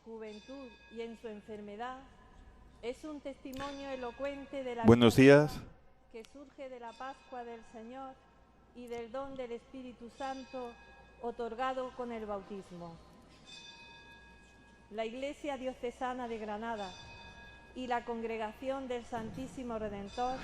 juventud y en su enfermedad es un testimonio elocuente de la Buenos días. Que surge de la Pascua del Señor y del don del Espíritu Santo otorgado con el bautismo. La Iglesia Diocesana de Granada y la Congregación del Santísimo Redentor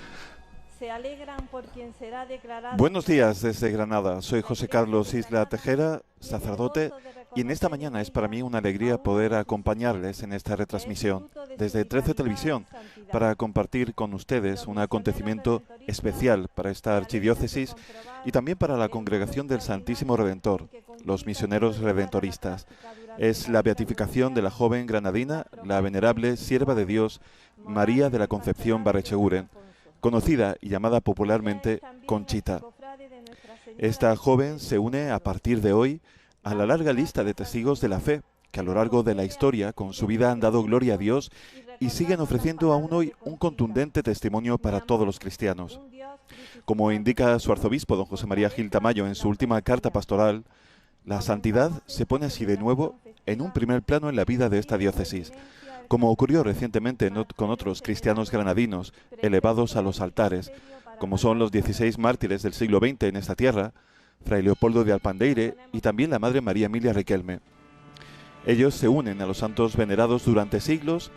se alegran por quien será declarado... Buenos días desde Granada. Soy José Carlos Isla Tejera, sacerdote, y en esta mañana es para mí una alegría poder acompañarles en esta retransmisión desde 13 Televisión para compartir con ustedes un acontecimiento especial para esta archidiócesis y también para la Congregación del Santísimo Redentor, los misioneros redentoristas. Es la beatificación de la joven granadina, la venerable sierva de Dios, María de la Concepción Barrecheguren, conocida y llamada popularmente Conchita. Esta joven se une a partir de hoy a la larga lista de testigos de la fe que a lo largo de la historia con su vida han dado gloria a Dios y siguen ofreciendo aún hoy un contundente testimonio para todos los cristianos. Como indica su arzobispo, don José María Gil Tamayo, en su última carta pastoral, la santidad se pone así de nuevo en un primer plano en la vida de esta diócesis, como ocurrió recientemente con otros cristianos granadinos elevados a los altares, como son los 16 mártires del siglo XX en esta tierra, Fray Leopoldo de Alpandeire y también la Madre María Emilia Riquelme. Ellos se unen a los santos venerados durante siglos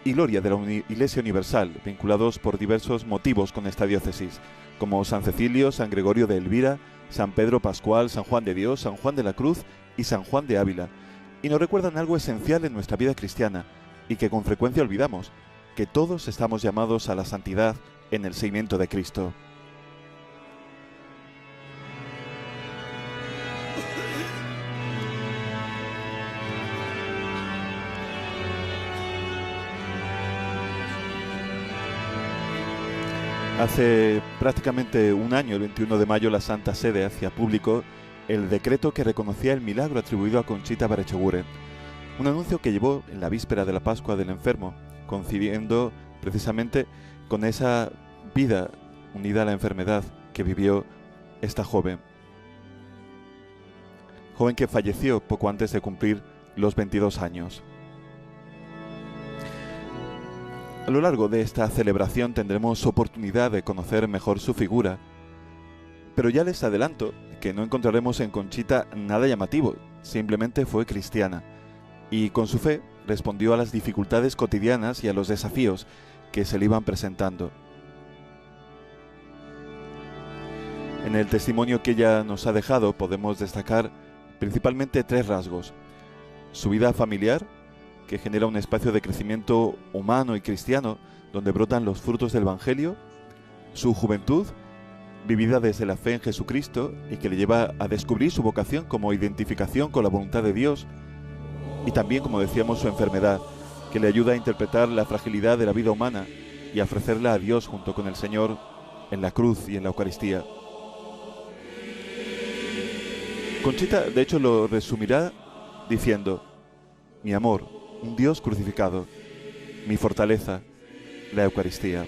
y gloria de la Iglesia Universal, vinculados por diversos motivos con esta diócesis, como San Cecilio, San Gregorio de Elvira, San Pedro Pascual, San Juan de Dios, San Juan de la Cruz y San Juan de Ávila, y nos recuerdan algo esencial en nuestra vida cristiana, y que con frecuencia olvidamos, que todos estamos llamados a la santidad en el seguimiento de Cristo. Hace prácticamente un año, el 21 de mayo, la Santa Sede hacía público el decreto que reconocía el milagro atribuido a Conchita Barrecheguren. Un anuncio que llevó en la víspera de la Pascua del Enfermo, coincidiendo precisamente con esa vida unida a la enfermedad que vivió esta joven. Joven que falleció poco antes de cumplir los 22 años. A lo largo de esta celebración tendremos oportunidad de conocer mejor su figura, pero ya les adelanto que no encontraremos en Conchita nada llamativo, simplemente fue cristiana. Y con su fe respondió a las dificultades cotidianas y a los desafíos que se le iban presentando. En el testimonio que ella nos ha dejado podemos destacar principalmente tres rasgos: su vida familiar, que genera un espacio de crecimiento humano y cristiano donde brotan los frutos del Evangelio; su juventud, vivida desde la fe en Jesucristo y que le lleva a descubrir su vocación como identificación con la voluntad de Dios; y también, como decíamos, su enfermedad, que le ayuda a interpretar la fragilidad de la vida humana y a ofrecerla a Dios junto con el Señor en la cruz y en la Eucaristía. Conchita, de hecho, lo resumirá diciendo: mi amor, un Dios crucificado; mi fortaleza, la Eucaristía.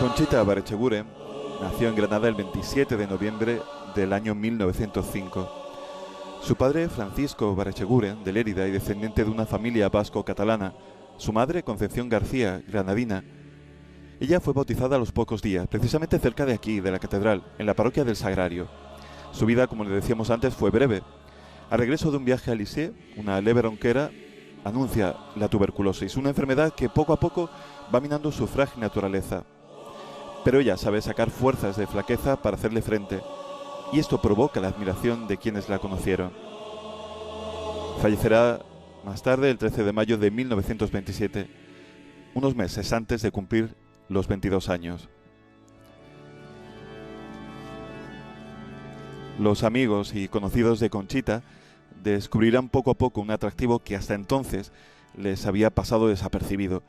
Conchita Barrecheguren nació en Granada el 27 de noviembre del año 1905. Su padre, Francisco Barrecheguren, de Lérida y descendiente de una familia vasco-catalana; su madre, Concepción García, granadina. Ella fue bautizada a los pocos días, precisamente cerca de aquí, de la catedral, en la parroquia del Sagrario. Su vida, como le decíamos antes, fue breve. Al regreso de un viaje a Lisieux, una leve ronquera anuncia la tuberculosis, una enfermedad que poco a poco va minando su frágil naturaleza. Pero ella sabe sacar fuerzas de flaqueza para hacerle frente, y esto provoca la admiración de quienes la conocieron. Fallecerá más tarde, el 13 de mayo de 1927, unos meses antes de cumplir los 22 años. Los amigos y conocidos de Conchita descubrirán poco a poco un atractivo que hasta entonces les había pasado desapercibido.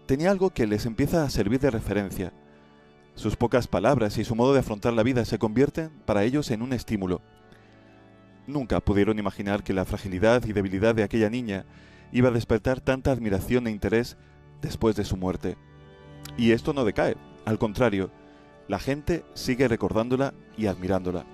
Tenía algo que les empieza a servir de referencia. Sus pocas palabras y su modo de afrontar la vida se convierten para ellos en un estímulo. Nunca pudieron imaginar que la fragilidad y debilidad de aquella niña iba a despertar tanta admiración e interés después de su muerte. Y esto no decae, al contrario, la gente sigue recordándola y admirándola.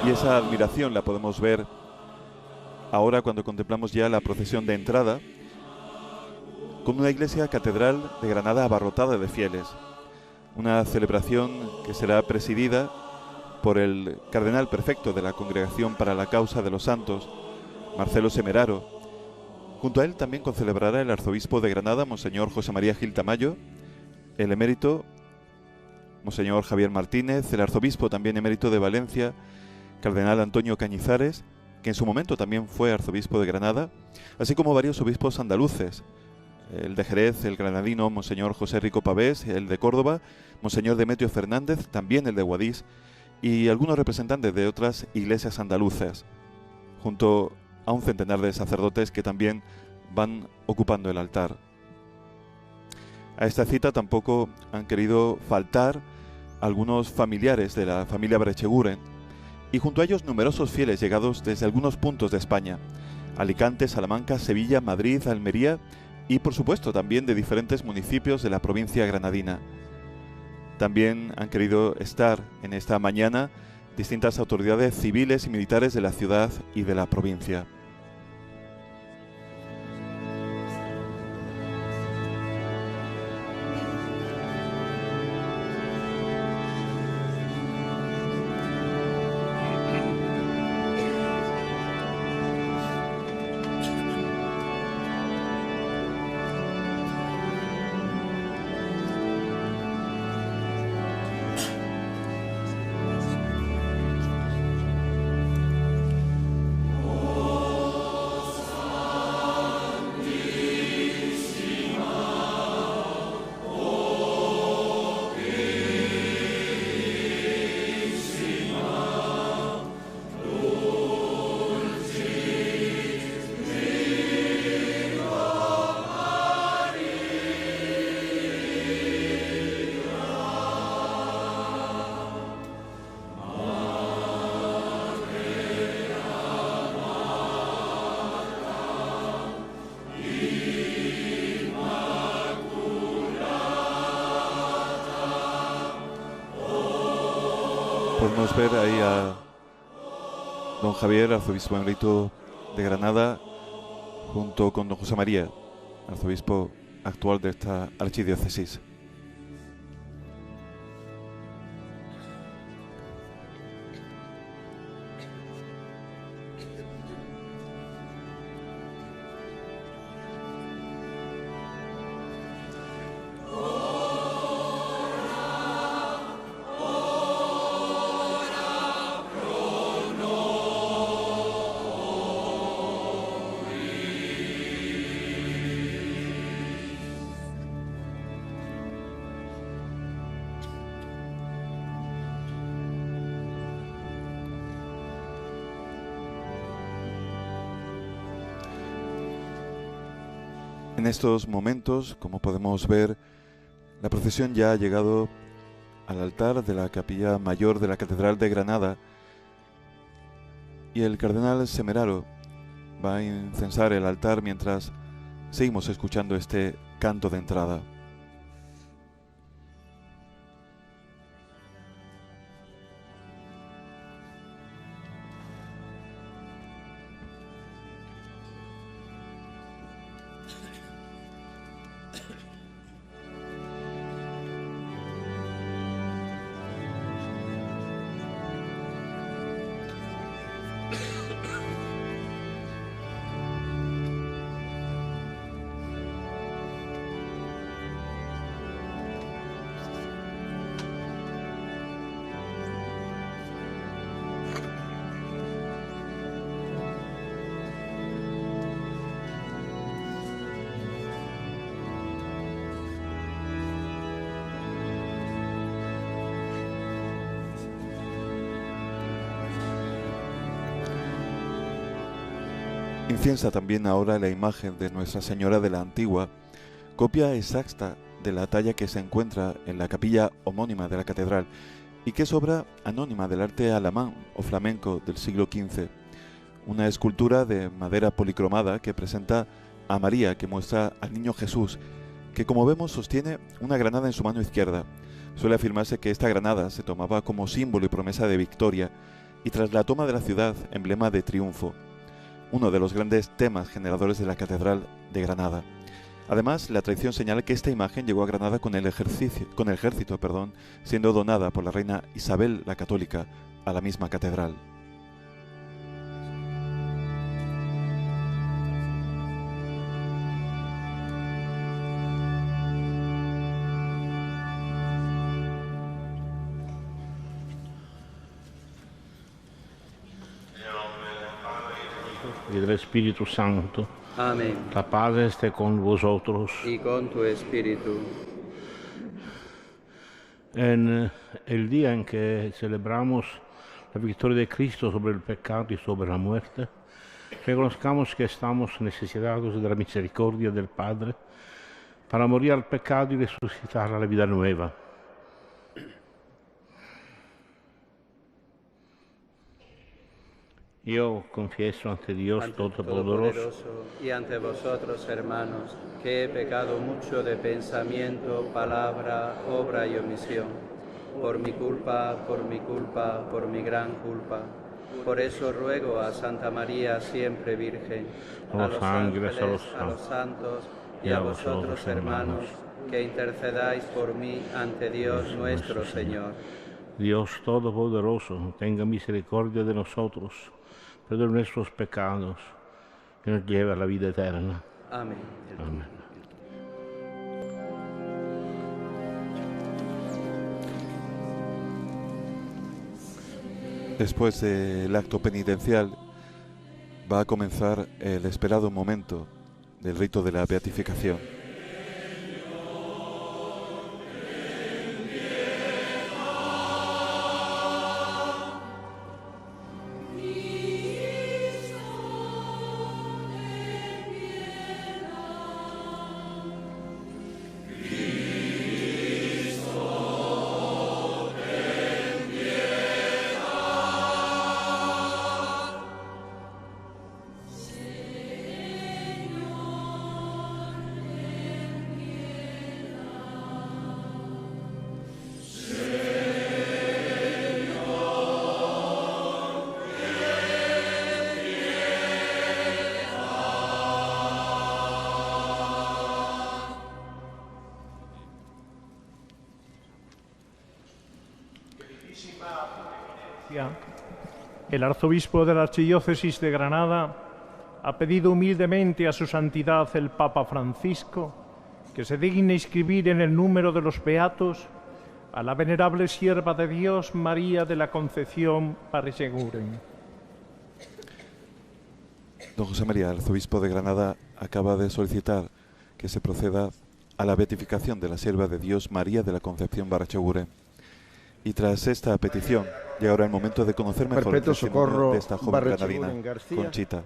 Y esa admiración la podemos ver ahora cuando contemplamos ya la procesión de entrada con una iglesia catedral de Granada abarrotada de fieles. Una celebración que será presidida por el cardenal prefecto de la Congregación para la Causa de los Santos, Marcelo Semeraro. Junto a él también concelebrará el arzobispo de Granada, Monseñor José María Gil Tamayo, el emérito, Monseñor Javier Martínez, el arzobispo también emérito de Valencia, Cardenal Antonio Cañizares, que en su momento también fue arzobispo de Granada, así como varios obispos andaluces, el de Jerez, el granadino Monseñor José Rico Pavés, el de Córdoba, Monseñor Demetrio Fernández, también el de Guadix, y algunos representantes de otras iglesias andaluzas, junto a un centenar de sacerdotes que también van ocupando el altar. A esta cita tampoco han querido faltar algunos familiares de la familia Brecheguren, y junto a ellos numerosos fieles llegados desde algunos puntos de España: Alicante, Salamanca, Sevilla, Madrid, Almería y por supuesto también de diferentes municipios de la provincia granadina. También han querido estar en esta mañana distintas autoridades civiles y militares de la ciudad y de la provincia. Podemos ver ahí a don Javier, arzobispo emérito de Granada, junto con don José María, arzobispo actual de esta archidiócesis. En estos momentos, como podemos ver, la procesión ya ha llegado al altar de la capilla mayor de la Catedral de Granada y el cardenal Semeraro va a incensar el altar mientras seguimos escuchando este canto de entrada. Inciensa también ahora la imagen de Nuestra Señora de la Antigua, copia exacta de la talla que se encuentra en la capilla homónima de la catedral y que es obra anónima del arte alamán o flamenco del siglo XV, una escultura de madera policromada que presenta a María, que muestra al niño Jesús, que como vemos sostiene una granada en su mano izquierda. Suele afirmarse que esta granada se tomaba como símbolo y promesa de victoria y tras la toma de la ciudad, emblema de triunfo, uno de los grandes temas generadores de la Catedral de Granada. Además, la tradición señala que esta imagen llegó a Granada con el ejército, siendo donada por la reina Isabel la Católica a la misma catedral. Y del Espíritu Santo. Amén. La paz esté con vosotros. Y con tu espíritu. En el día en que celebramos la victoria de Cristo sobre el pecado y sobre la muerte, reconozcamos que estamos necesitados de la misericordia del Padre para morir al pecado y resucitar a la vida nueva. Yo confieso ante Dios Todopoderoso y ante vosotros, hermanos, que he pecado mucho de pensamiento, palabra, obra y omisión, por mi culpa, por mi gran culpa. Por eso ruego a Santa María, siempre Virgen, a los ángeles, a los santos y a vosotros, hermanos, que intercedáis por mí ante Dios nuestro Señor. Dios Todopoderoso, tenga misericordia de nosotros, perdona nuestros pecados y nos lleve a la vida eterna. Amén. Amén. Después del acto penitencial va a comenzar el esperado momento del rito de la beatificación. El arzobispo de la Archidiócesis de Granada ha pedido humildemente a su santidad el Papa Francisco que se digne inscribir en el número de los beatos a la venerable sierva de Dios María de la Concepción Barrecheguren. Don José María, el arzobispo de Granada, acaba de solicitar que se proceda a la beatificación de la sierva de Dios María de la Concepción Barrecheguren. Y tras esta petición, llega ahora el momento de conocer mejor el testimonio de esta joven granadina, Conchita.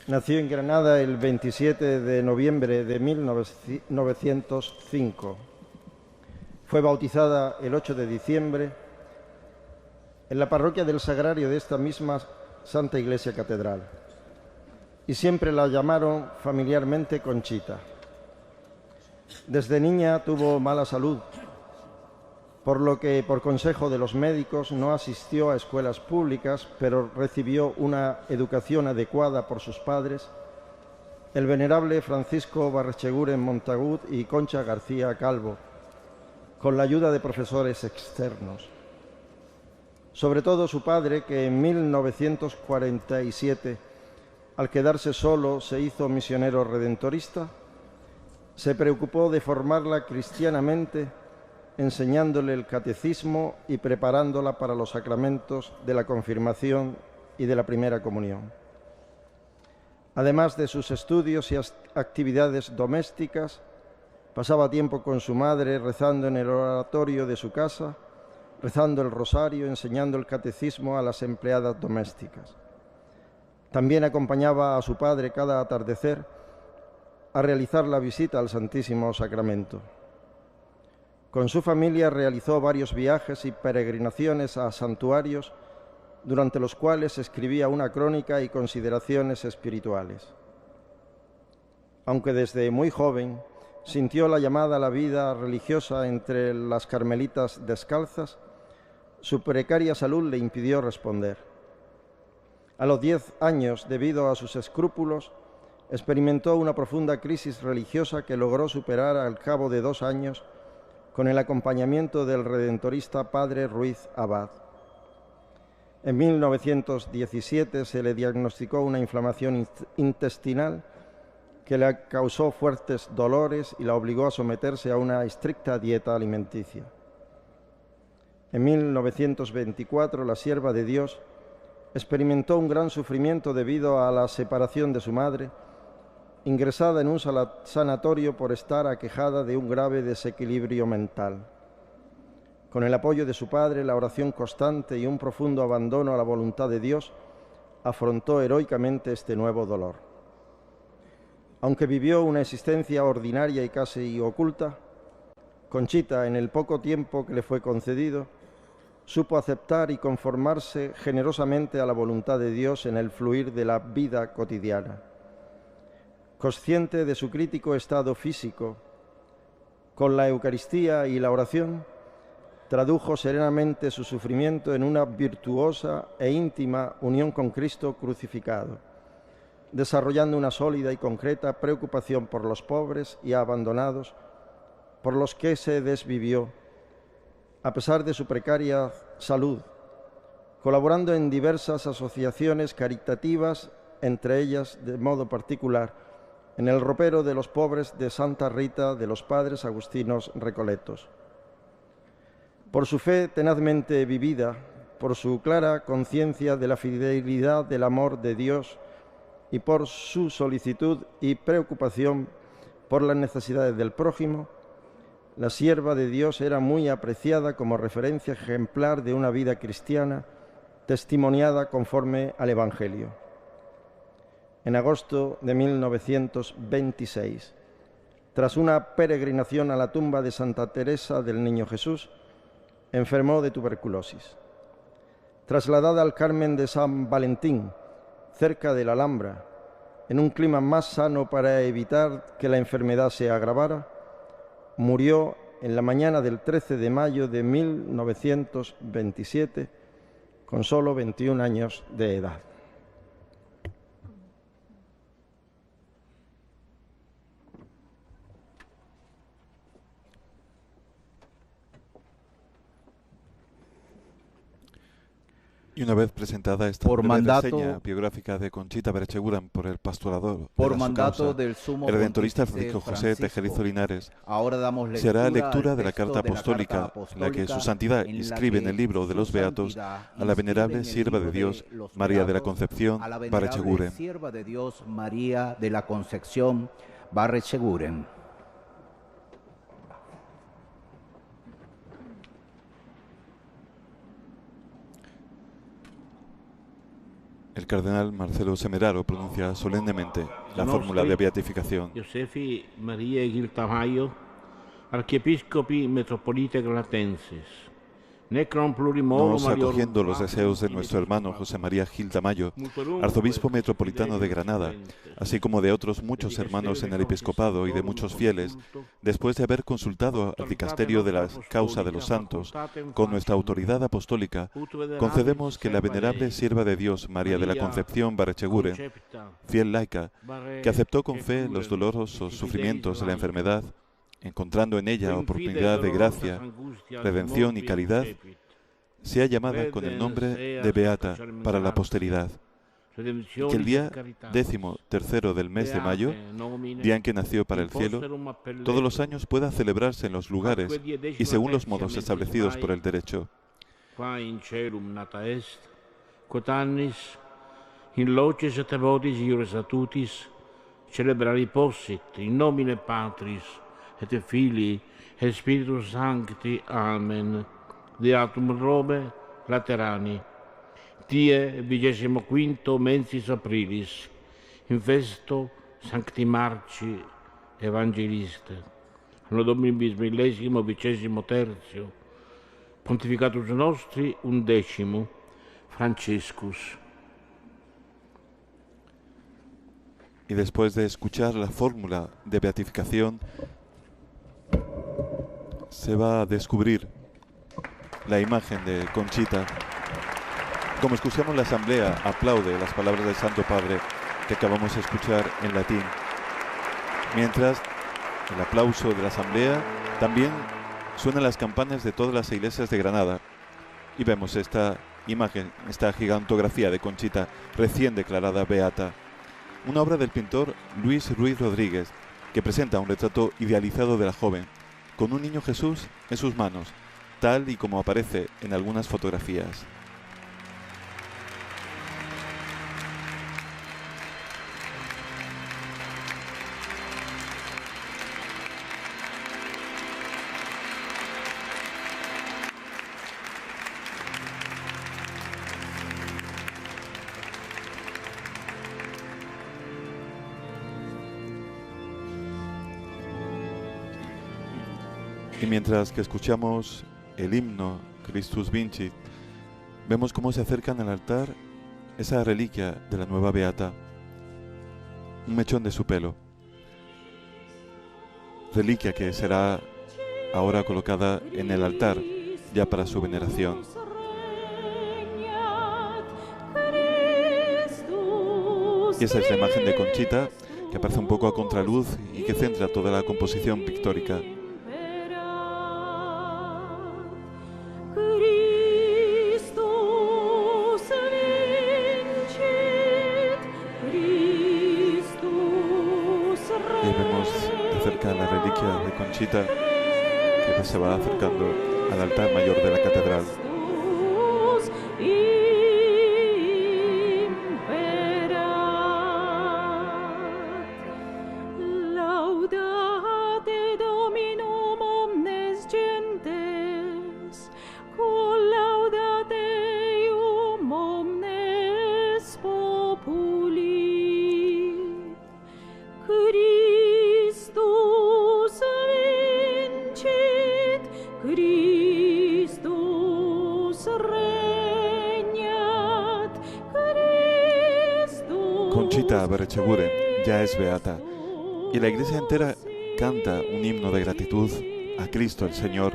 Nació en Granada el 27 de noviembre de 1905. Fue bautizada el 8 de diciembre en la parroquia del Sagrario de esta misma Santa Iglesia Catedral. Y siempre la llamaron familiarmente Conchita. Desde niña tuvo mala salud, por lo que, por consejo de los médicos, no asistió a escuelas públicas, pero recibió una educación adecuada por sus padres, el venerable Francisco Barrecheguren Montagut y Concha García Calvo, con la ayuda de profesores externos. Sobre todo su padre, que en 1947, al quedarse solo, se hizo misionero redentorista, se preocupó de formarla cristianamente, enseñándole el catecismo y preparándola para los sacramentos de la confirmación y de la primera comunión. Además de sus estudios y actividades domésticas, pasaba tiempo con su madre rezando en el oratorio de su casa, rezando el rosario, enseñando el catecismo a las empleadas domésticas. También acompañaba a su padre cada atardecer a realizar la visita al Santísimo Sacramento. Con su familia realizó varios viajes y peregrinaciones a santuarios, durante los cuales escribía una crónica y consideraciones espirituales. Aunque desde muy joven sintió la llamada a la vida religiosa entre las carmelitas descalzas, su precaria salud le impidió responder. A los 10 años, debido a sus escrúpulos, experimentó una profunda crisis religiosa que logró superar al cabo de 2 años con el acompañamiento del redentorista padre Ruiz Abad. En 1917 se le diagnosticó una inflamación intestinal que le causó fuertes dolores y la obligó a someterse a una estricta dieta alimenticia. En 1924, la sierva de Dios experimentó un gran sufrimiento debido a la separación de su madre, ingresada en un sanatorio por estar aquejada de un grave desequilibrio mental. Con el apoyo de su padre, la oración constante y un profundo abandono a la voluntad de Dios, afrontó heroicamente este nuevo dolor. Aunque vivió una existencia ordinaria y casi oculta, Conchita, en el poco tiempo que le fue concedido, supo aceptar y conformarse generosamente a la voluntad de Dios en el fluir de la vida cotidiana. Consciente de su crítico estado físico, con la Eucaristía y la oración, tradujo serenamente su sufrimiento en una virtuosa e íntima unión con Cristo crucificado, desarrollando una sólida y concreta preocupación por los pobres y abandonados, por los que se desvivió, a pesar de su precaria salud, colaborando en diversas asociaciones caritativas, entre ellas, de modo particular, en el ropero de los pobres de Santa Rita de los Padres Agustinos Recoletos. Por su fe tenazmente vivida, por su clara conciencia de la fidelidad del amor de Dios y por su solicitud y preocupación por las necesidades del prójimo, la sierva de Dios era muy apreciada como referencia ejemplar de una vida cristiana testimoniada conforme al Evangelio. En agosto de 1926, tras una peregrinación a la tumba de Santa Teresa del Niño Jesús, enfermó de tuberculosis. Trasladada al Carmen de San Valentín, cerca de la Alhambra, en un clima más sano para evitar que la enfermedad se agravara, murió en la mañana del 13 de mayo de 1927, con solo 21 años de edad. Y una vez presentada esta reseña biográfica de Conchita Berechegura por el pastorador por de mandato causa, del sumo el redentorista pontífice Francisco José Tejerizo Linares, ahora damos se hará lectura al de la texto carta de la apostólica, en la que su santidad en la inscribe en que el libro de su los Beatos santidad a la venerable inscribe en el sierva de libro Dios de los María de la Beatos Concepción a la venerable Barrecheguren. sierva de Dios María de la Concepción Barrecheguren. El cardenal Marcelo Semeraro pronuncia solemnemente la fórmula de beatificación. Josefi Maria Giltamaio, archiepiscopi metropolite granatenses. Nos acogiendo los deseos de nuestro hermano José María Gil Tamayo, arzobispo metropolitano de Granada, así como de otros muchos hermanos en el episcopado y de muchos fieles, después de haber consultado al dicasterio de la causa de los santos con nuestra autoridad apostólica, concedemos que la venerable sierva de Dios María de la Concepción Barrecheguren, fiel laica, que aceptó con fe los dolorosos sufrimientos de la enfermedad, encontrando en ella oportunidad de gracia, redención y caridad, sea llamada con el nombre de Beata para la posteridad, y que el día 13º del mes de mayo, día en que nació para el cielo, todos los años pueda celebrarse en los lugares y según los modos establecidos por el derecho. In loces et votis iuris atutis, celebrari possit in nomine Patris et Filii et Spiritus Sancti. Amen. Deatum Robe Laterani. tie 25 mensis aprilis, in festo Sancti Marci Evangeliste, anno Domini millesimo vicesimo tertio, pontificatus nostri 11, Franciscus. Y después de escuchar la fórmula de beatificación, se va a descubrir la imagen de Conchita. Como escuchamos, la asamblea aplaude las palabras del Santo Padre que acabamos de escuchar en latín. Mientras el aplauso de la asamblea, también suenan las campanas de todas las iglesias de Granada. Y vemos esta imagen, esta gigantografía de Conchita recién declarada beata. Una obra del pintor Luis Ruiz Rodríguez, que presenta un retrato idealizado de la joven, con un niño Jesús en sus manos, tal y como aparece en algunas fotografías. Y mientras que escuchamos el himno Christus Vincit, vemos cómo se acercan al altar esa reliquia de la nueva beata, un mechón de su pelo, reliquia que será ahora colocada en el altar ya para su veneración. Y esa es la imagen de Conchita, que aparece un poco a contraluz y que centra toda la composición pictórica. La reliquia de Conchita, que se va acercando al altar mayor de la catedral. Conchita Berrecheguren ya es beata, y la iglesia entera canta un himno de gratitud a Cristo el Señor,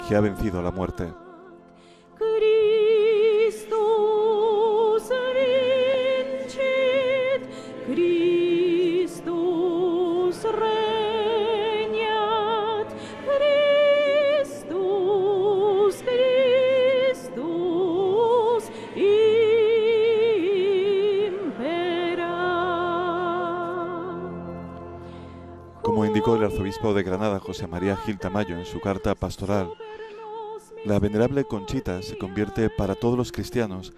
que ha vencido a la muerte. Como indicó el arzobispo de Granada, José María Gil Tamayo, en su carta pastoral, la venerable Conchita se convierte para todos los cristianos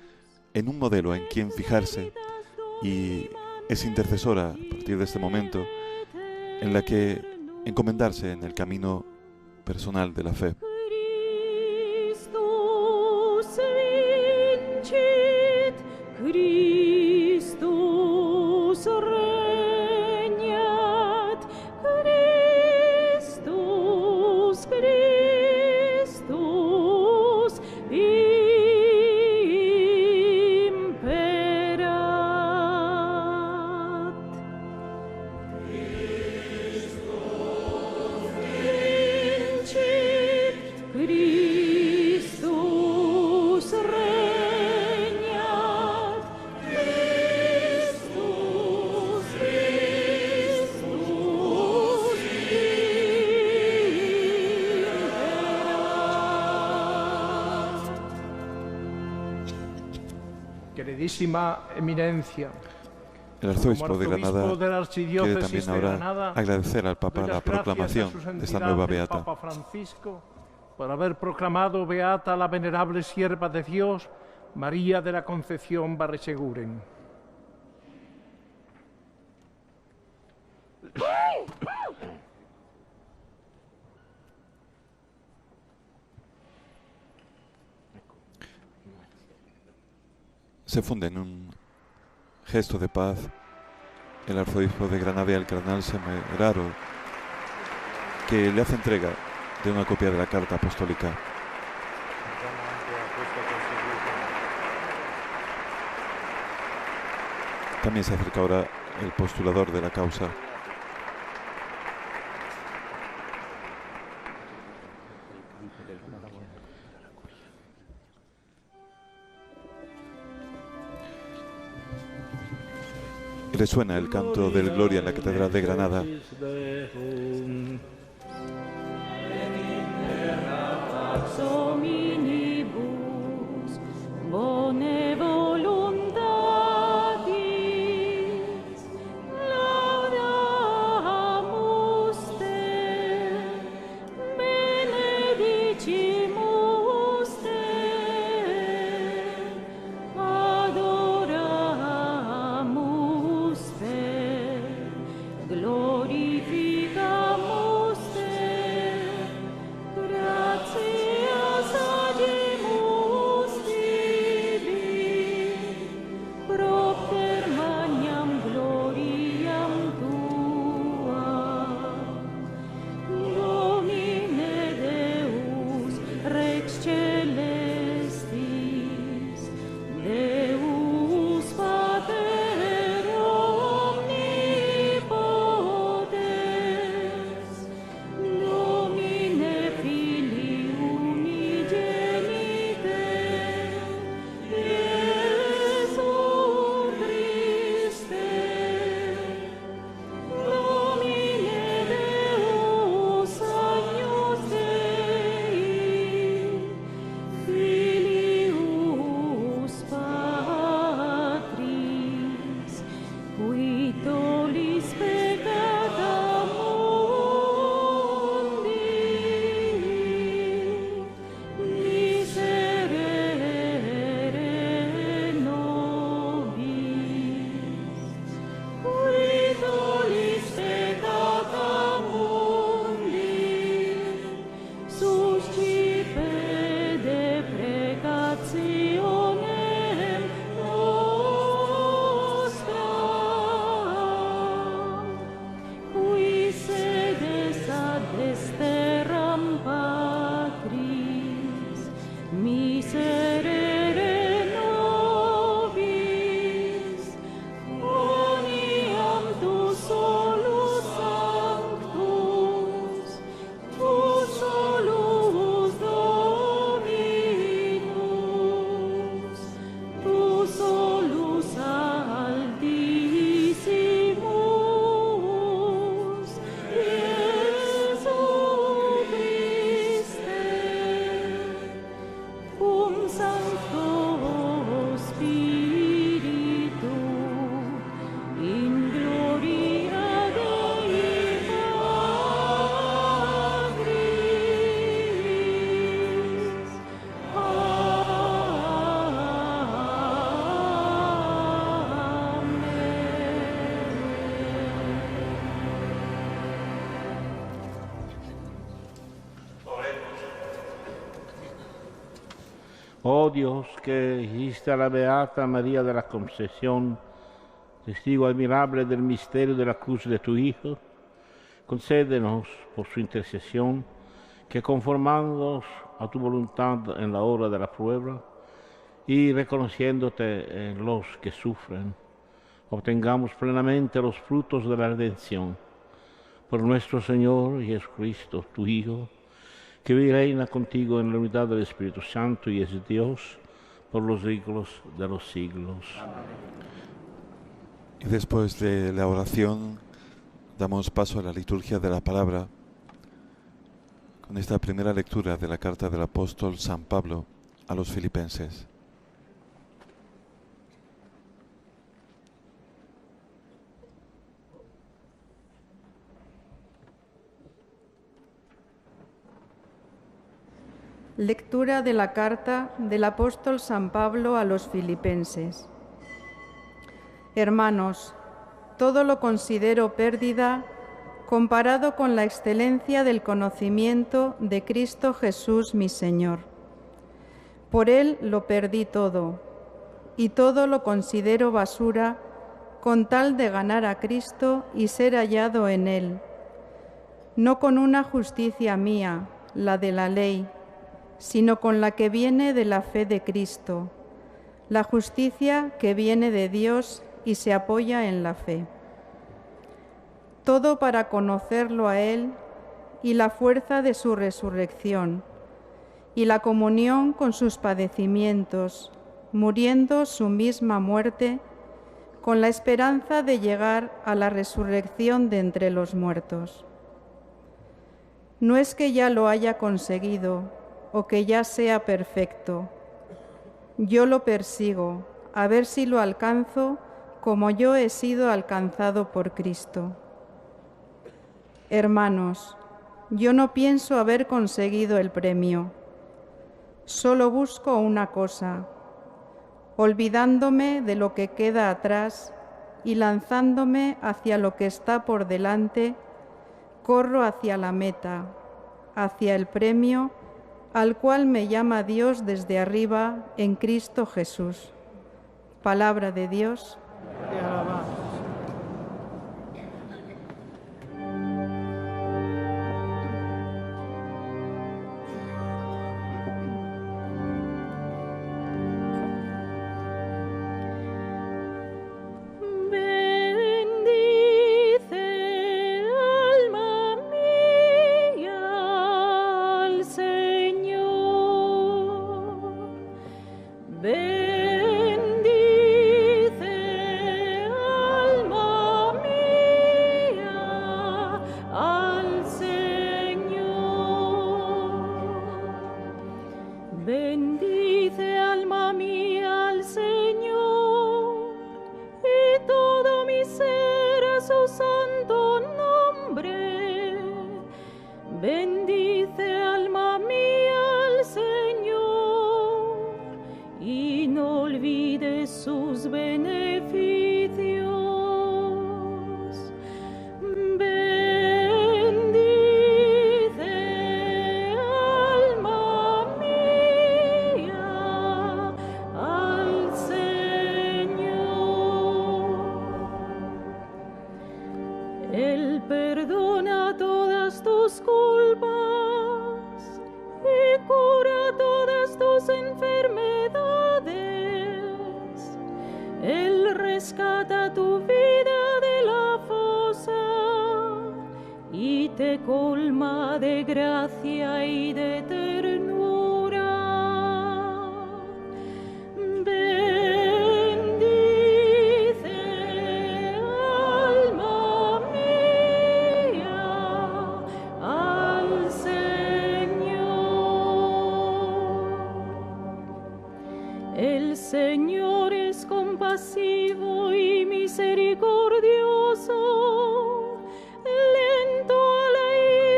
en un modelo en quien fijarse, y es intercesora a partir de este momento en la que encomendarse en el camino personal de la fe. Queridísima eminencia, el arzobispo de Granada quiere también ahora agradecer al Papa la proclamación de esta nueva beata. Papa Francisco, por haber proclamado beata a la venerable sierva de Dios, María de la Concepción Barrecheguren. se funde en un gesto de paz. El arzobispo de Granada y el cardenal Semeraro, que le hace entrega de una copia de la carta apostólica. También se acerca ahora el postulador de la causa. Y resuena el canto del Gloria en la Catedral de Granada. Oh Dios, que dijiste a la Beata María de la Concepción, testigo admirable del misterio de la cruz de tu Hijo, concédenos por su intercesión que, conformándonos a tu voluntad en la hora de la prueba y reconociéndote en los que sufren, obtengamos plenamente los frutos de la redención. Por nuestro Señor Jesucristo, tu Hijo, que vive y reina contigo en la unidad del Espíritu Santo y es Dios por los siglos de los siglos. Y después de la oración damos paso a la liturgia de la palabra con esta primera lectura de la carta del apóstol San Pablo a los Filipenses. Lectura de la carta del apóstol San Pablo a los Filipenses. Hermanos, todo lo considero pérdida comparado con la excelencia del conocimiento de Cristo Jesús mi Señor. Por Él lo perdí todo. y todo lo considero basura con tal de ganar a Cristo y ser hallado en Él, no con una justicia mía, la de la ley, sino con la que viene de la fe de Cristo, la justicia que viene de Dios y se apoya en la fe. Todo para conocerlo a Él y la fuerza de su resurrección, y la comunión con sus padecimientos, muriendo su misma muerte, con la esperanza de llegar a la resurrección de entre los muertos. No es que ya lo haya conseguido o que ya sea perfecto. Yo lo persigo, a ver si lo alcanzo como yo he sido alcanzado por Cristo. Hermanos, yo no pienso haber conseguido el premio. Solo busco una cosa, olvidándome de lo que queda atrás y lanzándome hacia lo que está por delante, corro hacia la meta, hacia el premio al cual me llama Dios desde arriba en Cristo Jesús. Palabra de Dios. Te alabamos. Bendice alma mía al Señor y todo mi ser a su santo nombre. Bendice alma mía al Señor y no olvides sus beneficios. Él perdona todas tus culpas y cura todas tus enfermedades. Él rescata tu vida de la fosa y te colma de gracia y de ternura. El Señor es compasivo y misericordioso, lento a la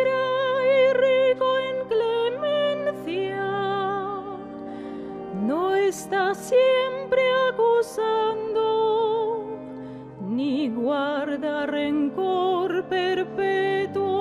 ira y rico en clemencia. No está siempre acusando, ni guarda rencor perpetuo.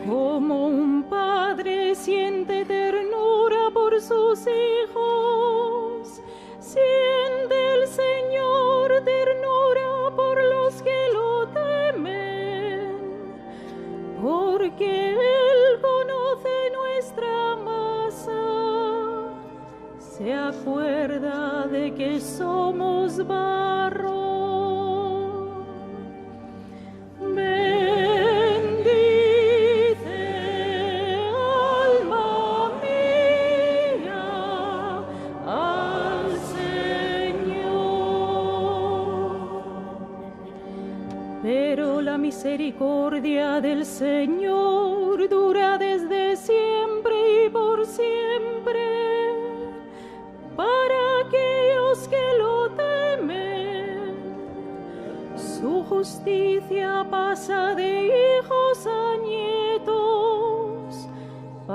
Como un padre siente ternura por sus hijos, siente el Señor ternura por los que lo temen, porque Él conoce nuestra masa, se acuerda de que somos barro. Pero la misericordia del Señor dura desde siempre y por siempre, para aquellos que lo temen. Su justicia pasa de hijos a nietos,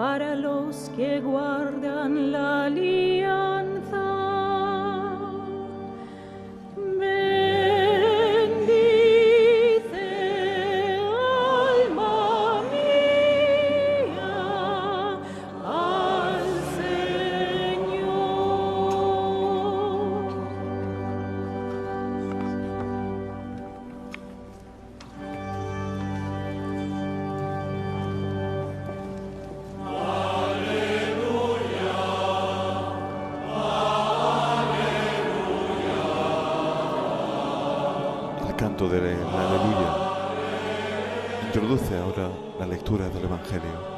para los que guardan la alianza. Bendice, alma mía, al Señor. El canto de la Aleluya introduce ahora la lectura del Evangelio.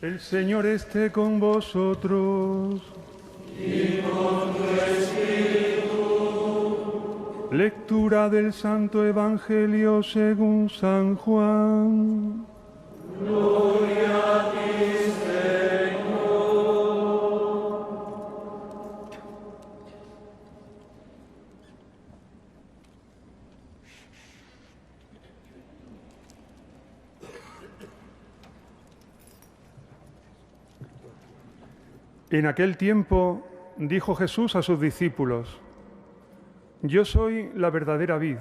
El Señor esté con vosotros. Y con tu espíritu. Lectura del Santo Evangelio según San Juan. Gloria a ti, Señor. En aquel tiempo dijo Jesús a sus discípulos: Yo soy la verdadera vid,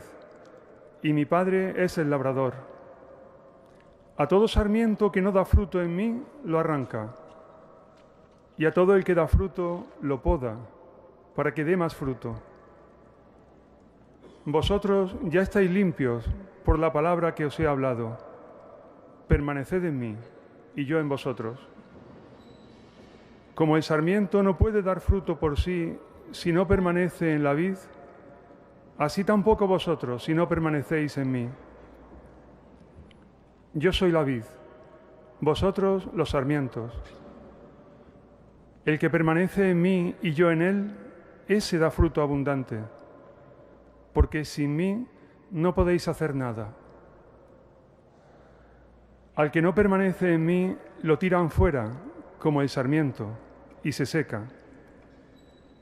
y mi Padre es el labrador. A todo sarmiento que no da fruto en mí, lo arranca, y a todo el que da fruto, lo poda, para que dé más fruto. Vosotros ya estáis limpios por la palabra que os he hablado. Permaneced en mí, y yo en vosotros. Como el sarmiento no puede dar fruto por sí si no permanece en la vid, así tampoco vosotros si no permanecéis en mí. Yo soy la vid, vosotros los sarmientos. El que permanece en mí y yo en él, ese da fruto abundante, porque sin mí no podéis hacer nada. Al que no permanece en mí, lo tiran fuera, como el sarmiento, y se seca.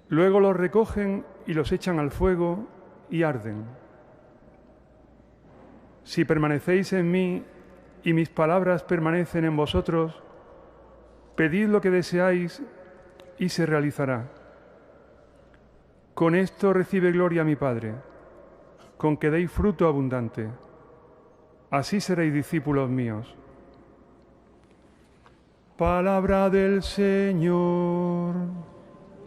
Luego los recogen y los echan al fuego y arden. Si permanecéis en mí y mis palabras permanecen en vosotros, pedid lo que deseáis y se realizará. Con esto recibe gloria mi Padre, con que deis fruto abundante. Así seréis discípulos míos. Palabra del Señor.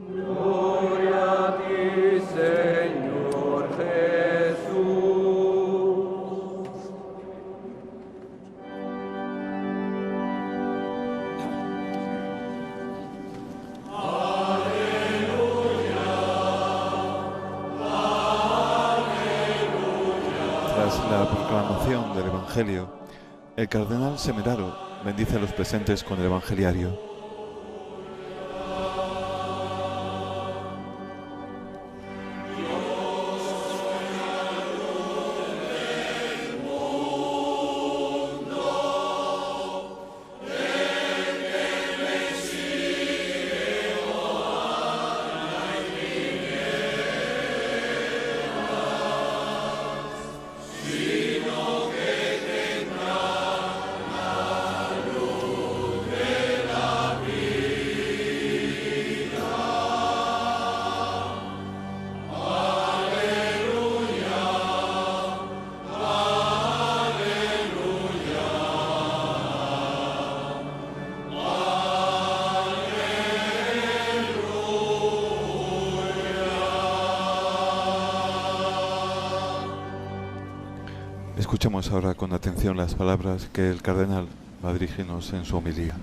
Gloria a ti, Señor Jesús. Aleluya, aleluya. Tras la proclamación del Evangelio, el cardenal Semeraro bendice a los presentes con el evangeliario. Sino que tendrá la luz de la Escuchemos ahora con atención las palabras que el cardenal va a dirigirnos en su homilía.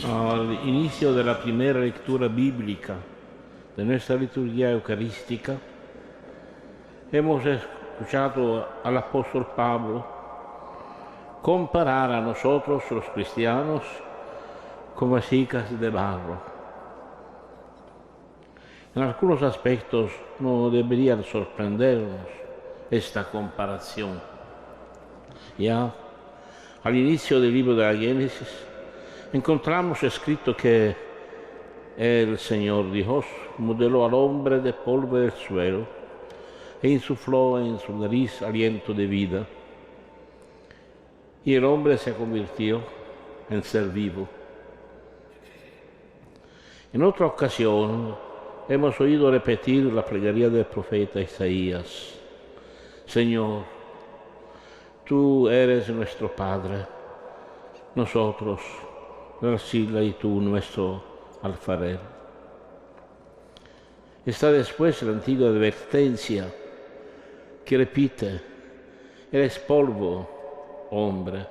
Al inicio de la primera lectura bíblica de nuestra liturgia eucarística, hemos escuchado al apóstol Pablo comparar a nosotros, los cristianos, con vasijas de barro. En algunos aspectos no debería sorprendernos esta comparación. Ya al inicio del libro de la Génesis encontramos escrito que el Señor Dios modeló al hombre de polvo del suelo e insufló en su nariz aliento de vida, y el hombre se convirtió en ser vivo. En otra ocasión hemos oído repetir la plegaria del profeta Isaías: Señor, tú eres nuestro Padre, nosotros la arcilla y tú nuestro alfarero. Está después la antigua advertencia que repite: eres polvo, hombre,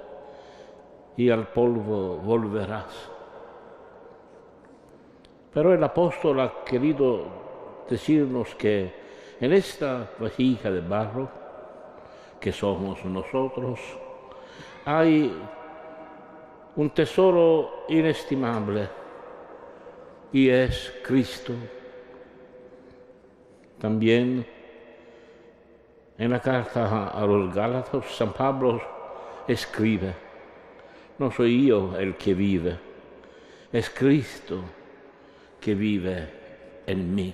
y al polvo volverás. Pero el apóstol ha querido decirnos que en esta vasija de barro, que somos nosotros, hay un tesoro inestimable, y es Cristo. También en la carta a los Gálatas, San Pablo escribe: no soy yo el que vive, es Cristo que vive en mí.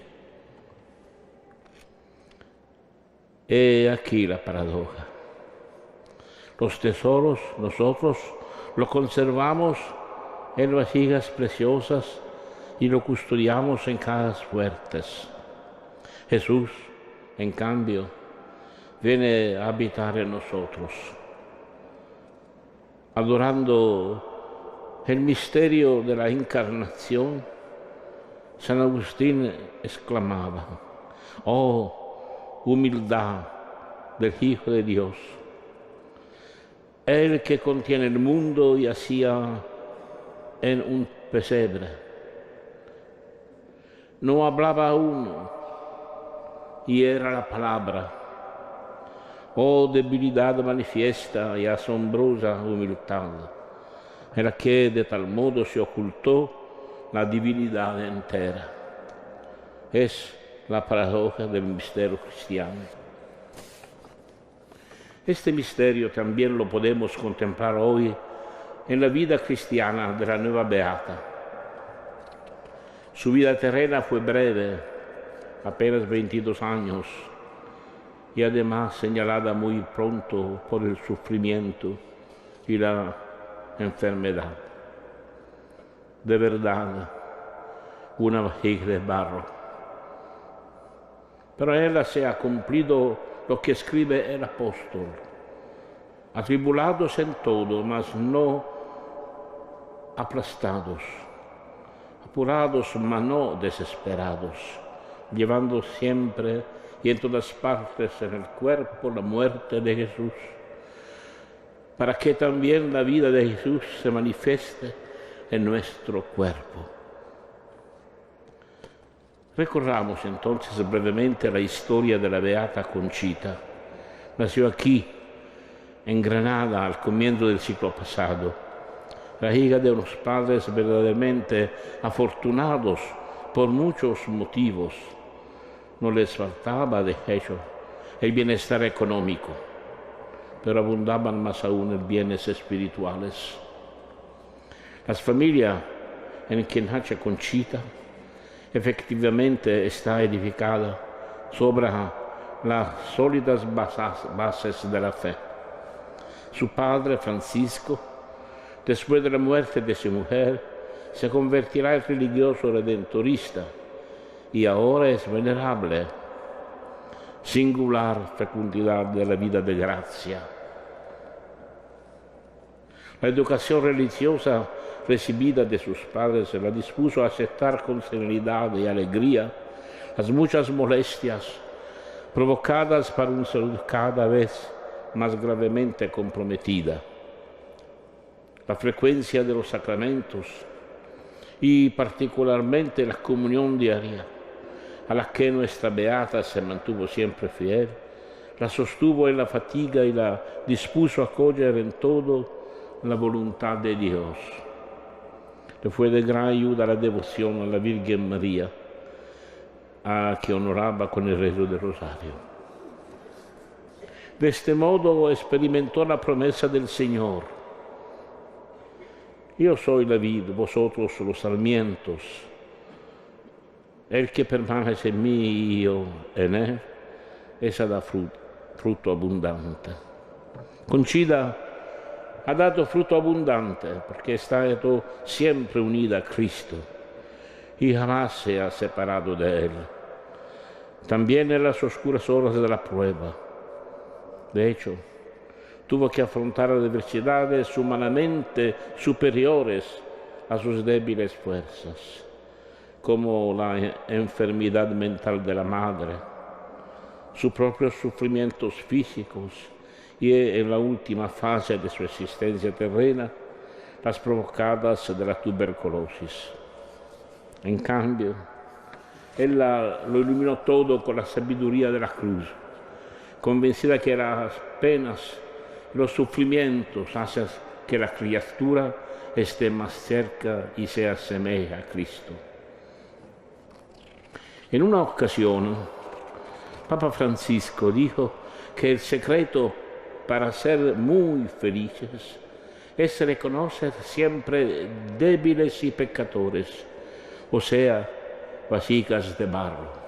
He aquí la paradoja. Los tesoros nosotros los conservamos en vasijas preciosas y lo custodiamos en cajas fuertes. Jesús, en cambio, viene a habitar en nosotros. Adorando el misterio de la encarnación, San Agustín exclamaba: oh, humildad del Hijo de Dios, el que contiene el mundo y hacía en un pesebre. No hablaba aún y era la palabra. Oh, debilidad manifiesta y asombrosa humildad, en la que de tal modo se ocultó la divinidad entera. Es la paradoja del misterio cristiano. Este misterio también lo podemos contemplar hoy en la vida cristiana de la nueva beata. Su vida terrena fue breve, apenas 22 años, y además señalada muy pronto por el sufrimiento y la enfermedad. De verdad, una vasija de barro. Pero en ella se ha cumplido lo que escribe el apóstol: atribulados en todo, mas no aplastados, apurados, mas no desesperados, llevando siempre y en todas partes en el cuerpo la muerte de Jesús, para que también la vida de Jesús se manifieste en nuestro cuerpo. Recorramos entonces brevemente la historia de la beata Conchita. Nació aquí, en Granada, al comienzo del siglo pasado, la hija de unos padres verdaderamente afortunados por muchos motivos. No les faltaba, de hecho, el bienestar económico, pero abundaban más aún en bienes espirituales. La familia en que nace Conchita efectivamente está edificada sobre las sólidas bases de la fe. Su padre, Francisco, después de la muerte de su mujer, se convertirá en religioso redentorista y ahora es venerable. Singular fecundidad de la vida de gracia. La educación religiosa recibida de sus padres la dispuso a aceptar con serenidad y alegría las muchas molestias provocadas por una salud cada vez más gravemente comprometida. La frecuencia de los sacramentos y particularmente la comunión diaria, a la que nuestra beata se mantuvo siempre fiel, la sostuvo en la fatiga y la dispuso a acoger en todo la voluntad de Dios. Le fue de gran ayuda la devoción a la Virgen María, a que honoraba con el rezo del rosario. De este modo experimentó la promesa del Señor: yo soy la vid, vosotros los sarmientos. El que permanece en mí y yo en él, esa da fruto abundante. Conchita ha dado fruto abundante porque está siempre unida a Cristo y jamás se ha separado de Él. También en las oscuras horas de la prueba. De hecho, tuvo que afrontar adversidades humanamente superiores a sus débiles fuerzas, como la enfermedad mental de la madre, sus propios sufrimientos físicos y, en la última fase de su existencia terrena, las provocadas de la tuberculosis. En cambio, ella lo iluminó todo con la sabiduría de la cruz, convencida que las penas, los sufrimientos hacen que la criatura esté más cerca y se asemeje a Cristo. En una ocasión, Papa Francisco dijo que el secreto para ser muy felices es reconocer siempre débiles y pecadores, o sea, vasijas de barro.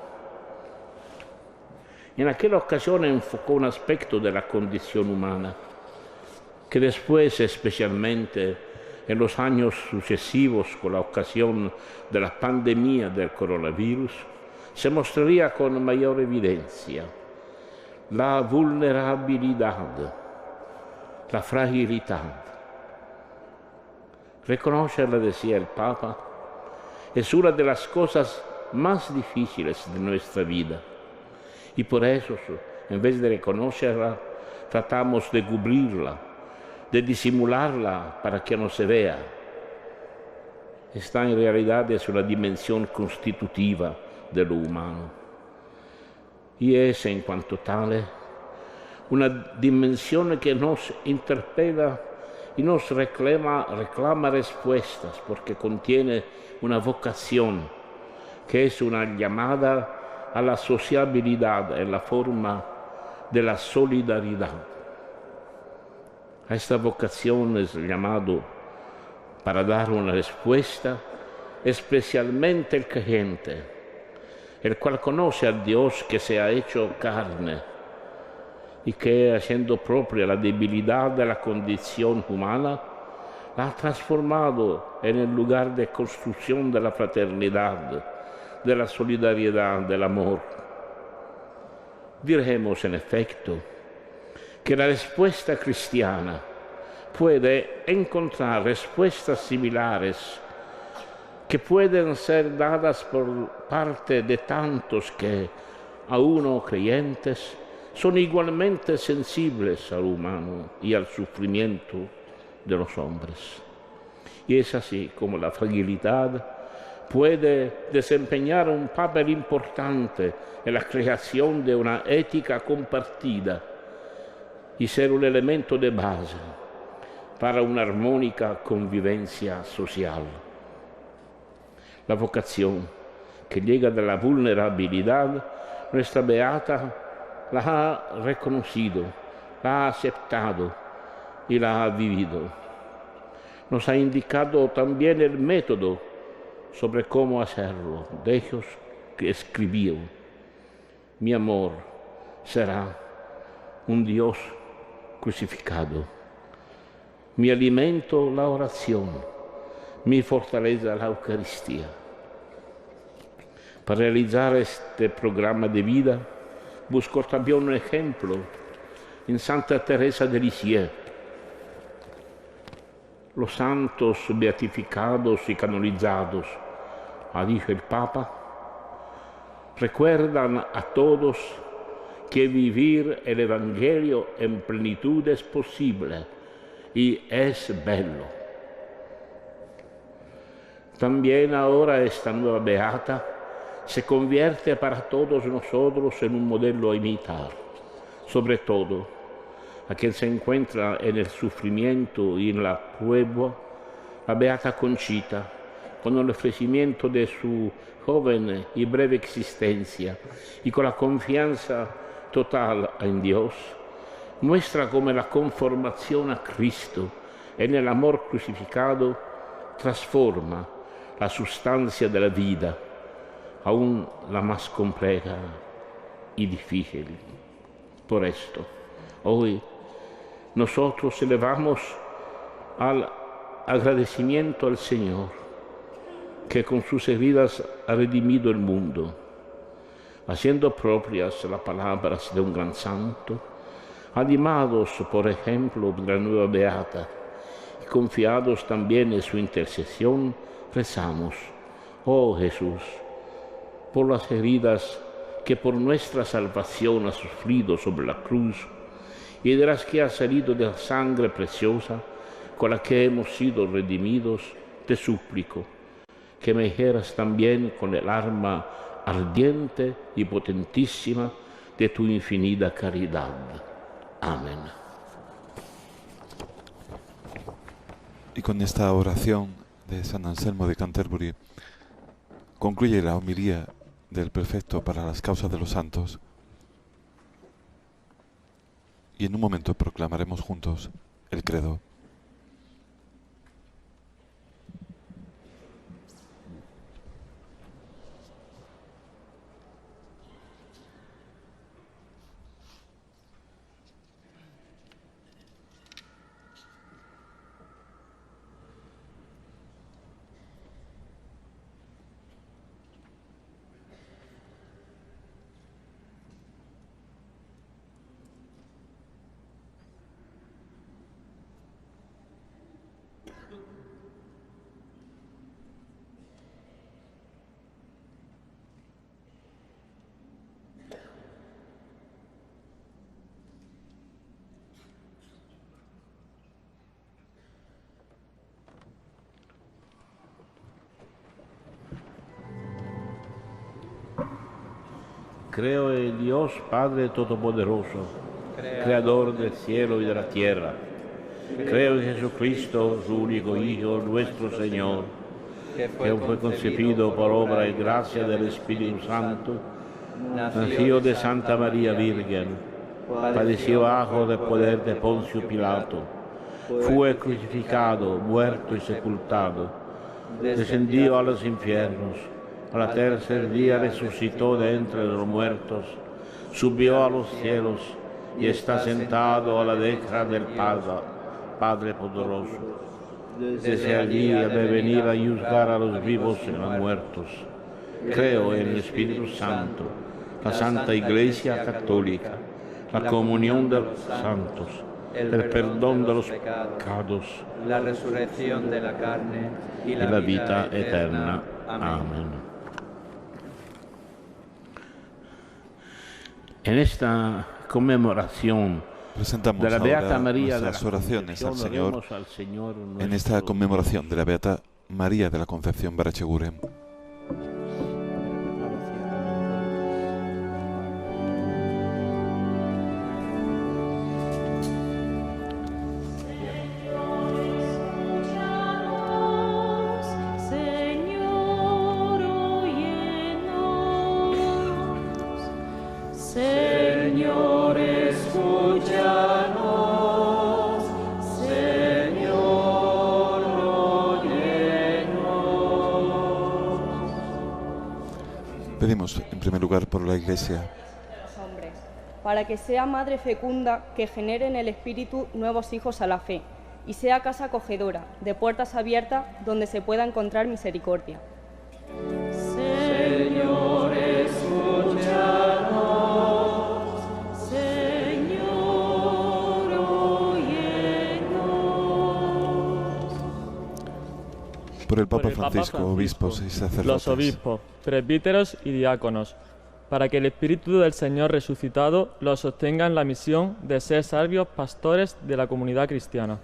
En aquella ocasión enfocó un aspecto de la condición humana que después, especialmente en los años sucesivos con la ocasión de la pandemia del coronavirus, se mostraría con mayor evidencia: la vulnerabilidad, la fragilidad. Reconocerla, decía el Papa, es una de las cosas más difíciles de nuestra vida. Y por eso, en vez de reconocerla, tratamos de cubrirla, de disimularla para que no se vea. Esta en realidad es una dimensión constitutiva de lo humano. Y es, en cuanto tal, una dimensión que nos interpela y nos reclama respuestas, porque contiene una vocación que es una llamada a la sociabilidad en la forma de la solidaridad. A esta vocación es llamado para dar una respuesta especialmente el creyente, el cual conoce a Dios que se ha hecho carne y que, haciendo propia la debilidad de la condición humana, la ha transformado en el lugar de construcción de la fraternidad, de la solidaridad, del amor. Diremos, en efecto, que la respuesta cristiana puede encontrar respuestas similares que pueden ser dadas por parte de tantos que, aun no creyentes, son igualmente sensibles al humano y al sufrimiento de los hombres. Y es así como la fragilidad puede desempeñar un papel importante en la creación de una ética compartida y ser un elemento de base para una armónica convivencia social. La vocación que llega de la vulnerabilidad, nuestra beata la ha reconocido, la ha aceptado y la ha vivido. Nos ha indicado también el método sobre cómo hacerlo. De ellos que escribió: mi amor será un Dios crucificado, mi alimento la oración, mi fortaleza la Eucaristía. Para realizar este programa de vida, busco también un ejemplo en Santa Teresa de Lisieux. Los santos beatificados y canonizados, ha dicho el Papa, recuerdan a todos que vivir el Evangelio en plenitud es posible y es bello. También ahora esta nueva beata se convierte para todos nosotros en un modelo a imitar, sobre todo a quien se encuentra en el sufrimiento y en la prueba, la beata Conchita, con el ofrecimiento de su joven y breve existencia y con la confianza total en Dios, muestra cómo la conformación a Cristo en el amor crucificado transforma la sustancia de la vida, aún la más compleja y difícil. Por esto, hoy nosotros elevamos al agradecimiento al Señor, que con sus heridas ha redimido el mundo, haciendo propias las palabras de un gran santo, animados por ejemplo de la nueva beata y confiados también en su intercesión, rezamos: oh Jesús, por las heridas que por nuestra salvación ha sufrido sobre la cruz y de las que ha salido de la sangre preciosa con la que hemos sido redimidos, te suplico que me hieras también con el arma ardiente y potentísima de tu infinita caridad. Amén. Y con esta oración de San Anselmo de Canterbury concluye la homilía del prefecto para las causas de los santos. Y en un momento proclamaremos juntos el credo. Creo en Dios Padre Todopoderoso, Creador del cielo y de la tierra. Creo en Jesucristo, su único Hijo, nuestro Señor, que fue concebido por obra y gracia del Espíritu Santo, nació de Santa María Virgen, padeció bajo el poder de Poncio Pilato, fue crucificado, muerto y sepultado, descendió a los infiernos. Al tercer día resucitó de entre los muertos, subió a los cielos y está sentado a la derecha del Padre Poderoso. Desde allí ha de venir a juzgar a los vivos y a los muertos. Creo en el Espíritu Santo, la Santa Iglesia Católica, la comunión de los santos, el perdón de los pecados, la resurrección de la carne y la vida eterna. Amén. En esta conmemoración presentamos de la Beata ahora María nuestras oraciones al Señor nuestro en esta conmemoración de la Beata María de la Concepción Baratxeguren. Señor, escúchanos. Señor, óyenos. Pedimos en primer lugar por la Iglesia, Hombres, para que sea madre fecunda que genere en el Espíritu nuevos hijos a la fe y sea casa acogedora, de puertas abiertas donde se pueda encontrar misericordia. Señor, escúchanos. Señor, óyenos. por el Papa Francisco, obispos y sacerdotes, los obispos, presbíteros y diáconos, para que el Espíritu del Señor resucitado los sostenga en la misión de ser sabios pastores de la comunidad cristiana.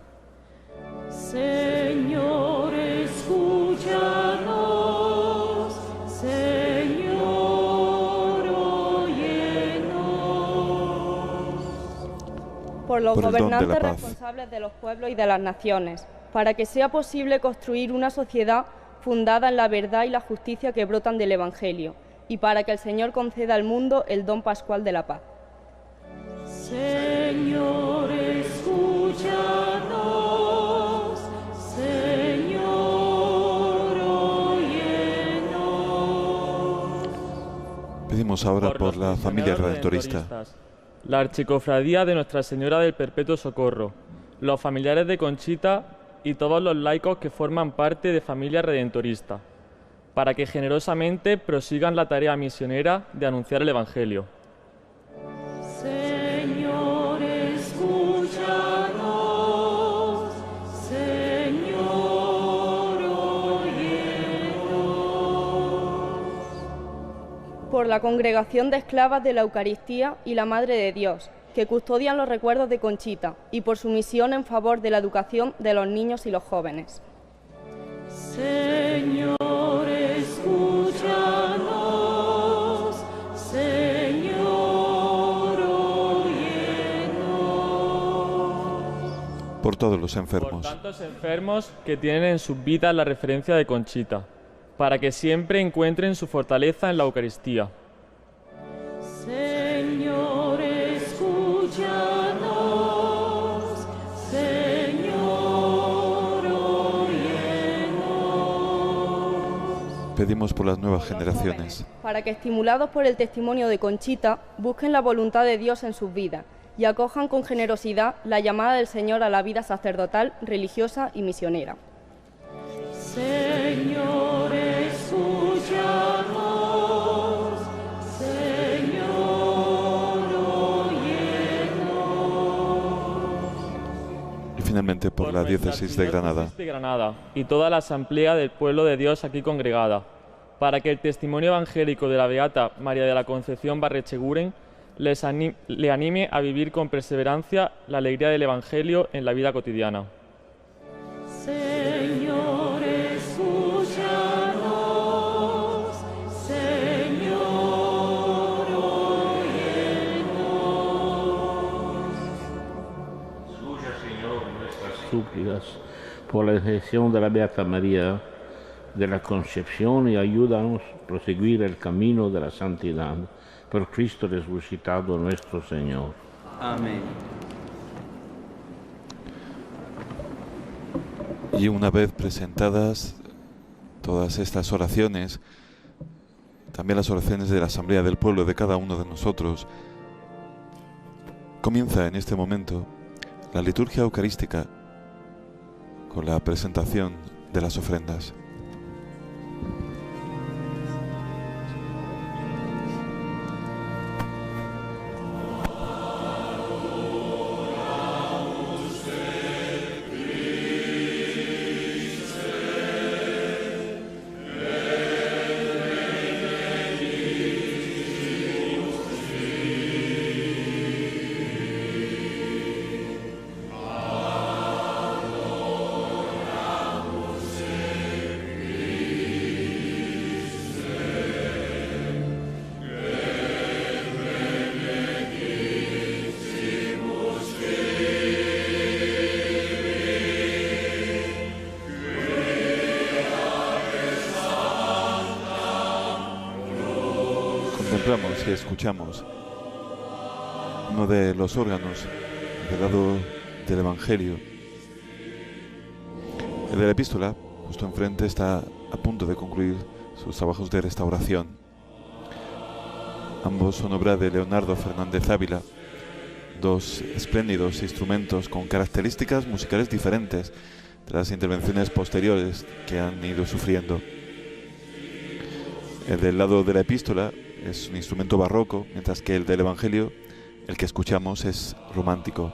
Señor, escúchanos. Señor, óyenos. Por los Por el don de gobernantes la paz. responsables de los pueblos y de las naciones, para que sea posible construir una sociedad fundada en la verdad y la justicia que brotan del Evangelio, y para que el Señor conceda al mundo el don pascual de la paz. Señor, escúchanos. Señor, óyenos. Pedimos ahora por la los familia misioneros redentorista. redentoristas, la Archicofradía de Nuestra Señora del Perpetuo Socorro, los familiares de Conchita y todos los laicos que forman parte de Familia Redentorista, para que generosamente prosigan la tarea misionera de anunciar el Evangelio. Señor, escúchanos. Señor, óyenos. Por la Congregación de Esclavas de la Eucaristía y la Madre de Dios, que custodian los recuerdos de Conchita, y por su misión en favor de la educación de los niños y los jóvenes. Señor, escúchanos. Señor, óyenos. Por todos los Por enfermos. tantos enfermos que tienen en sus vidas la referencia de Conchita, para que siempre encuentren su fortaleza en la Eucaristía. Señor, escúchanos. Señor, óyenos. Pedimos por las nuevas generaciones. Para que, estimulados por el testimonio de Conchita, busquen la voluntad de Dios en sus vidas y acojan con generosidad la llamada del Señor a la vida sacerdotal, religiosa y misionera. Señor, escúchanos. Señor, óyenos. Y finalmente por la nuestra diócesis de Granada. Archidiócesis de Granada y toda la asamblea del pueblo de Dios aquí congregada, para que el testimonio evangélico de la Beata María de la Concepción Barrecheguren le anime a vivir con perseverancia la alegría del Evangelio en la vida cotidiana. Señor, escúchanos. Señor, óyenos. Escucha, Señor, nuestras súplicas por la intercesión de la Beata María de la Concepción y ayúdanos a proseguir el camino de la santidad. Por Cristo resucitado nuestro Señor. Amén. Y una vez presentadas todas estas oraciones, también las oraciones de la Asamblea del Pueblo de cada uno de nosotros, comienza en este momento la liturgia eucarística con la presentación de las ofrendas. Contemplamos y escuchamos uno de los órganos del lado del Evangelio. El de la epístola, justo enfrente, está a punto de concluir sus trabajos de restauración. Ambos son obra de Leonardo Fernández Ávila, dos espléndidos instrumentos con características musicales diferentes de las intervenciones posteriores que han ido sufriendo. El del lado de la epístola es un instrumento barroco, mientras que el del Evangelio, el que escuchamos, es romántico.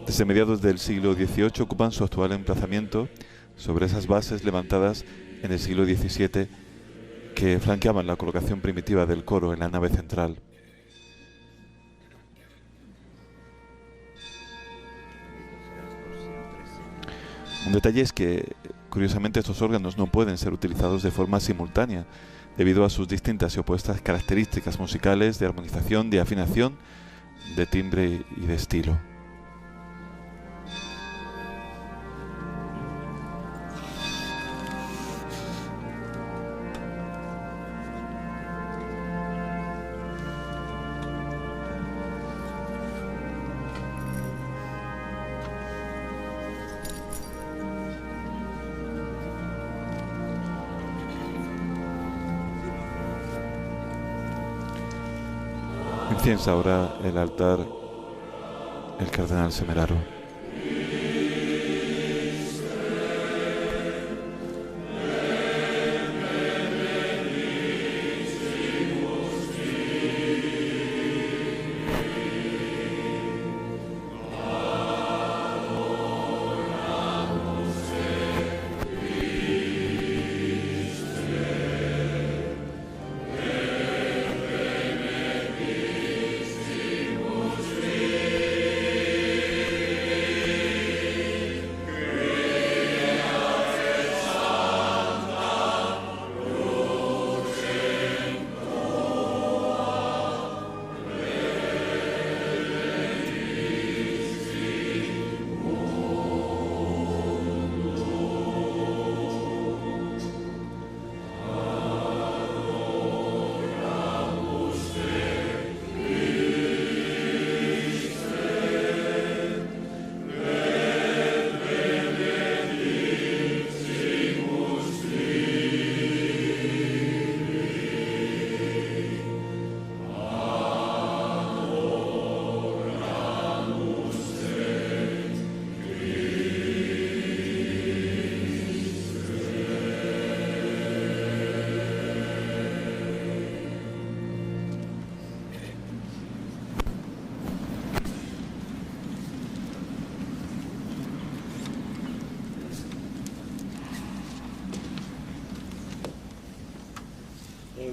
Desde mediados del siglo XVIII ocupan su actual emplazamiento sobre esas bases levantadas en el siglo XVII que flanqueaban la colocación primitiva del coro en la nave central. Un detalle es que, curiosamente, estos órganos no pueden ser utilizados de forma simultánea, debido a sus distintas y opuestas características musicales de armonización, de afinación, de timbre y de estilo. Inciensa ahora el altar el cardenal Semeraro.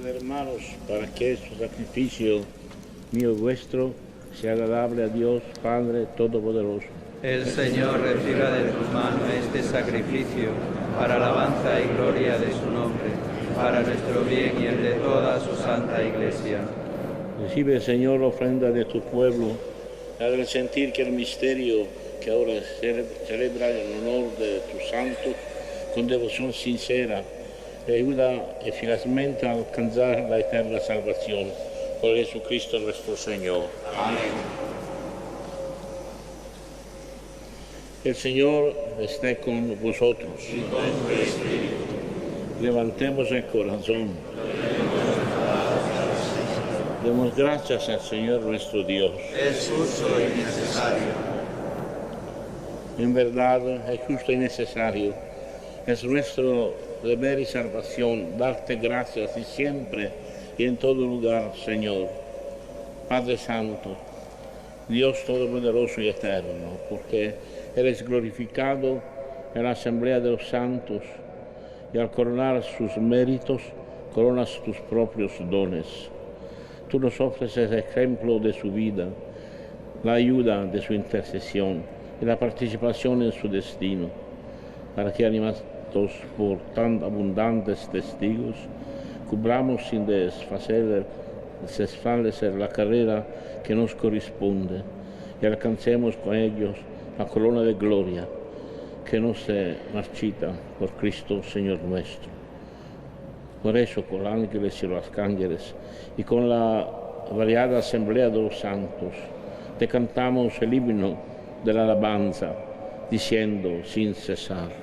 Hermanos, para que este sacrificio mío y vuestro sea agradable a Dios Padre Todopoderoso. El Señor reciba de tus manos este sacrificio para alabanza y gloria de su nombre, para nuestro bien y el de toda su santa Iglesia. Recibe, Señor, la ofrenda de tu pueblo, al sentir que el misterio que ahora celebra en honor de tus santos, con devoción sincera, le ayuda eficazmente a alcanzar la eterna salvación. Por Jesucristo nuestro Señor. Amén. El Señor esté con vosotros. Y con tu espíritu. Levantemos el corazón. Demos gracias al Señor nuestro Dios. Es justo y necesario. En verdad es justo y necesario. Es nuestro deber y salvación darte gracias y siempre y en todo lugar, Señor. Padre Santo, Dios Todopoderoso y Eterno, porque eres glorificado en la asamblea de los santos y al coronar sus méritos, coronas tus propios dones. Tú nos ofreces ejemplo de su vida, la ayuda de su intercesión y la participación en su destino, para que animados por tan abundantes testigos, cubramos sin desfallecer la carrera que nos corresponde y alcancemos con ellos la corona de gloria que no se marchita por Cristo Señor nuestro. Por eso, con los ángeles y los arcángeles y con la variada asamblea de los santos, te cantamos el himno de la alabanza, diciendo sin cesar: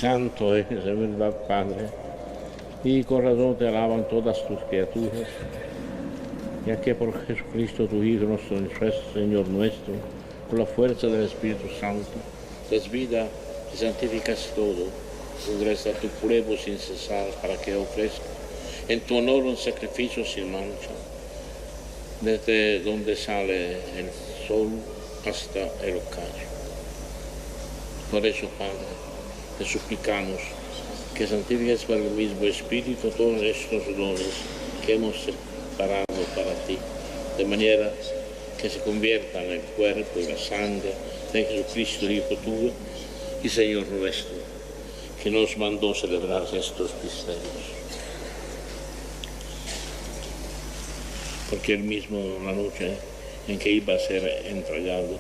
Santo es de verdad, Padre, y con razón te alaban todas tus criaturas, ya que por Jesucristo, tu Hijo, nuestro Señor nuestro, por la fuerza del Espíritu Santo, das vida y santificas todo, regresa a tu pueblo sin cesar para que ofrezca en tu honor un sacrificio sin mancha, desde donde sale el sol hasta el ocaso. Por eso, Padre, te suplicamos que santifiques por el mismo Espíritu todos estos dones que hemos separado para ti, de manera que se conviertan en el cuerpo y la sangre de Jesucristo, Hijo tuyo y Señor nuestro, que nos mandó celebrar estos misterios. Porque él mismo, la noche en que iba a ser entregado,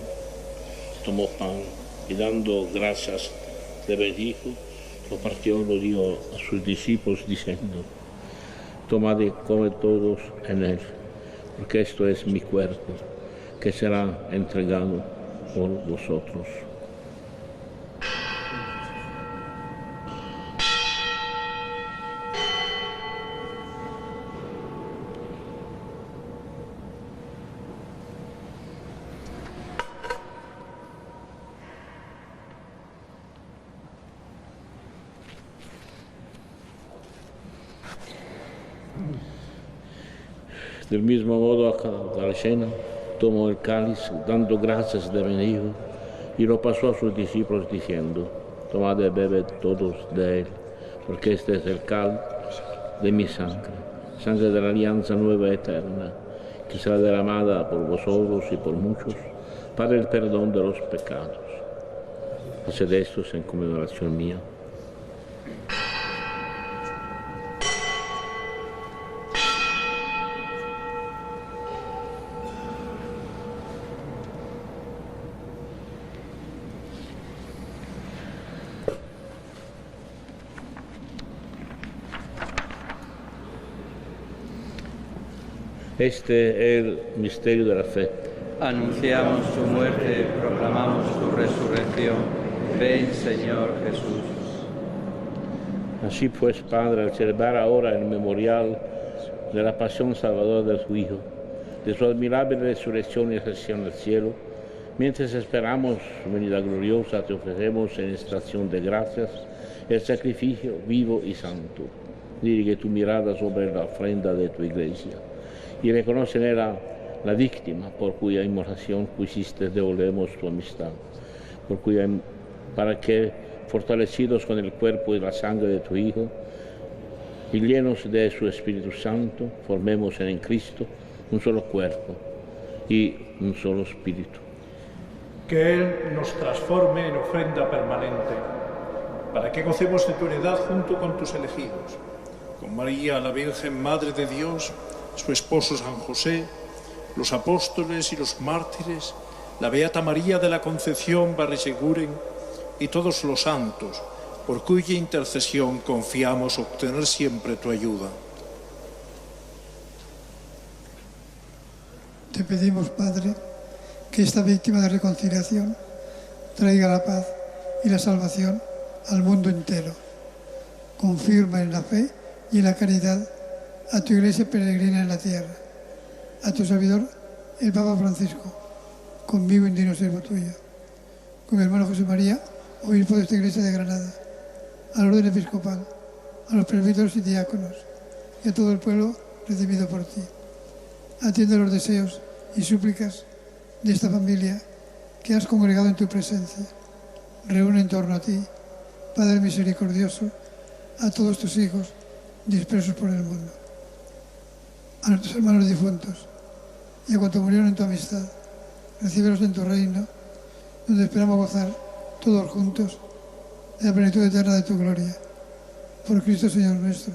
tomó pan y dando gracias le bendijo, lo partió y lo dio a sus discípulos diciendo: tomad y comed todos en él, porque esto es mi cuerpo, que será entregado por vosotros. Del mismo modo, a la cena, tomó el cáliz, dando gracias de bendijo, y lo pasó a sus discípulos diciendo: tomad y bebed todos de él, porque este es el cáliz de mi sangre, sangre de la alianza nueva y eterna, que será derramada por vosotros y por muchos, para el perdón de los pecados. Haced esto en conmemoración mía. Este es el misterio de la fe. Anunciamos su muerte, proclamamos su resurrección. Ven, Señor Jesús. Así pues, Padre, al celebrar ahora el memorial de la pasión salvadora de su Hijo, de su admirable resurrección y ascensión al cielo, mientras esperamos su venida gloriosa, te ofrecemos en esta acción de gracias el sacrificio vivo y santo. Dirige tu mirada sobre la ofrenda de tu iglesia y reconoce en ella la víctima por cuya inmolación quisiste devolvemos tu amistad, para que, fortalecidos con el cuerpo y la sangre de tu Hijo, y llenos de su Espíritu Santo, formemos en Cristo un solo cuerpo y un solo espíritu. Que Él nos transforme en ofrenda permanente, para que gocemos de tu heredad junto con tus elegidos, con María, la Virgen Madre de Dios, su esposo San José, los apóstoles y los mártires, la Beata María de la Concepción Barriseguren y todos los santos, por cuya intercesión confiamos obtener siempre tu ayuda. Te pedimos, Padre, que esta víctima de reconciliación traiga la paz y la salvación al mundo entero. Confirma en la fe y en la caridad a tu Iglesia peregrina en la tierra, a tu servidor, el Papa Francisco, conmigo indigno siervo tuyo, con mi hermano José María, obispo de esta Iglesia de Granada, al orden episcopal, a los presbíteros y diáconos, y a todo el pueblo redimido por ti. Atiende los deseos y súplicas de esta familia que has congregado en tu presencia. Reúne en torno a ti, Padre misericordioso, a todos tus hijos dispersos por el mundo. A nuestros hermanos difuntos y a cuantos murieron en tu amistad, recíbelos en tu reino, donde esperamos gozar todos juntos de la plenitud eterna de tu gloria. Por Cristo Señor nuestro,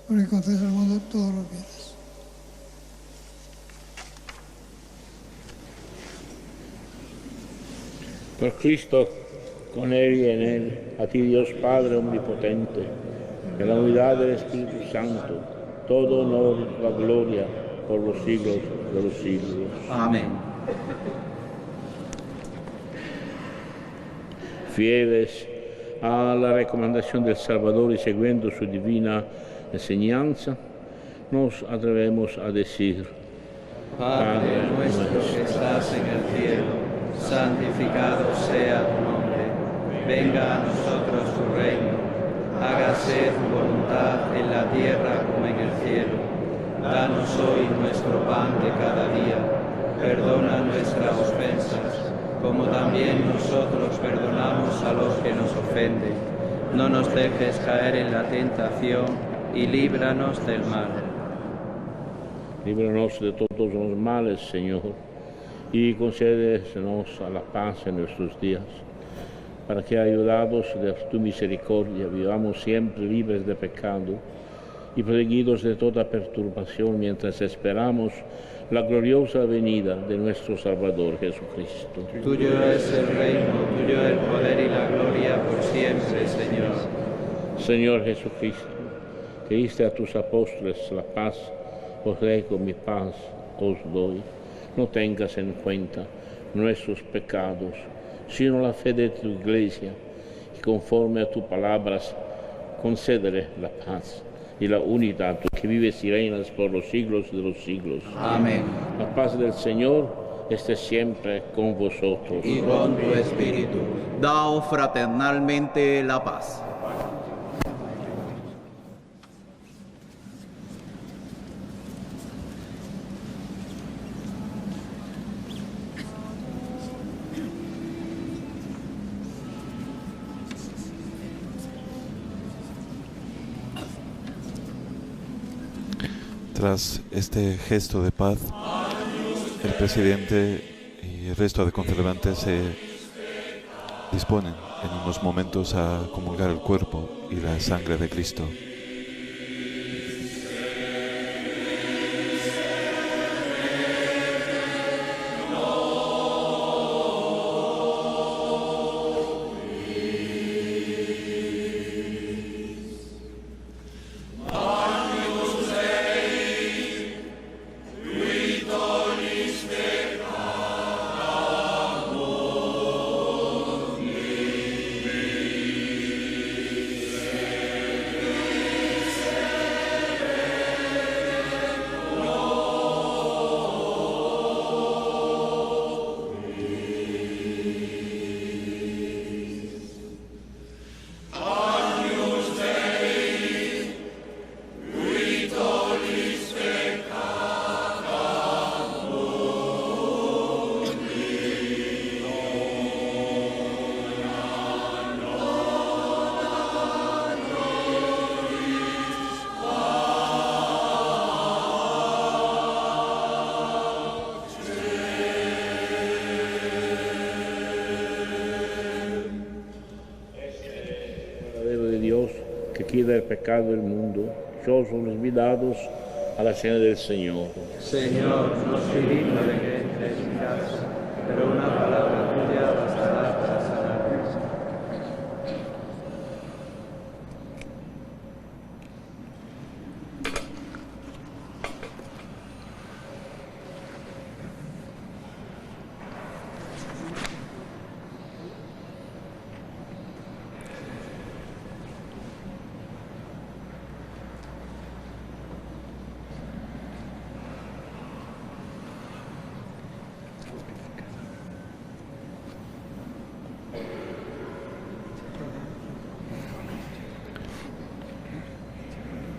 porque concedes al mundo todos los bienes. Por Cristo, con Él y en Él, a ti Dios Padre Omnipotente, en la unidad del Espíritu Santo, todo honor y la gloria por los siglos de los siglos. Amén. Fieles a la recomendación del Salvador y siguiendo su divina enseñanza, nos atrevemos a decir: Padre nuestro que estás en el cielo, santificado sea tu nombre. Venga a nosotros tu reino. Hágase tu voluntad en la tierra como en el cielo. Danos hoy nuestro pan de cada día. Perdona nuestras ofensas, como también nosotros perdonamos a los que nos ofenden. No nos dejes caer en la tentación y líbranos del mal. Líbranos de todos los males, Señor, y concédenos a la paz en nuestros días, para que, ayudados de tu misericordia, vivamos siempre libres de pecado y protegidos de toda perturbación mientras esperamos la gloriosa venida de nuestro Salvador Jesucristo. Tuyo es el reino, tuyo el poder y la gloria por siempre, Señor. Señor Jesucristo, que diste a tus apóstoles la paz, os dejo mi paz, os doy. No tengas en cuenta nuestros pecados, sino la fe de tu Iglesia, y conforme a tus palabras, concédele la paz y la unidad, tú que vives y reinas por los siglos de los siglos. Amén. La paz del Señor esté siempre con vosotros. Y con tu espíritu. Daos fraternalmente la paz. Tras este gesto de paz, el presidente y el resto de concelebrantes se disponen en unos momentos a comulgar el cuerpo y la sangre de Cristo. Quita el pecado del mundo, yo son olvidados a la cena del Señor. Señor, no soy digno de que entres en mi casa, pero una palabra tuya bastará para sanarme.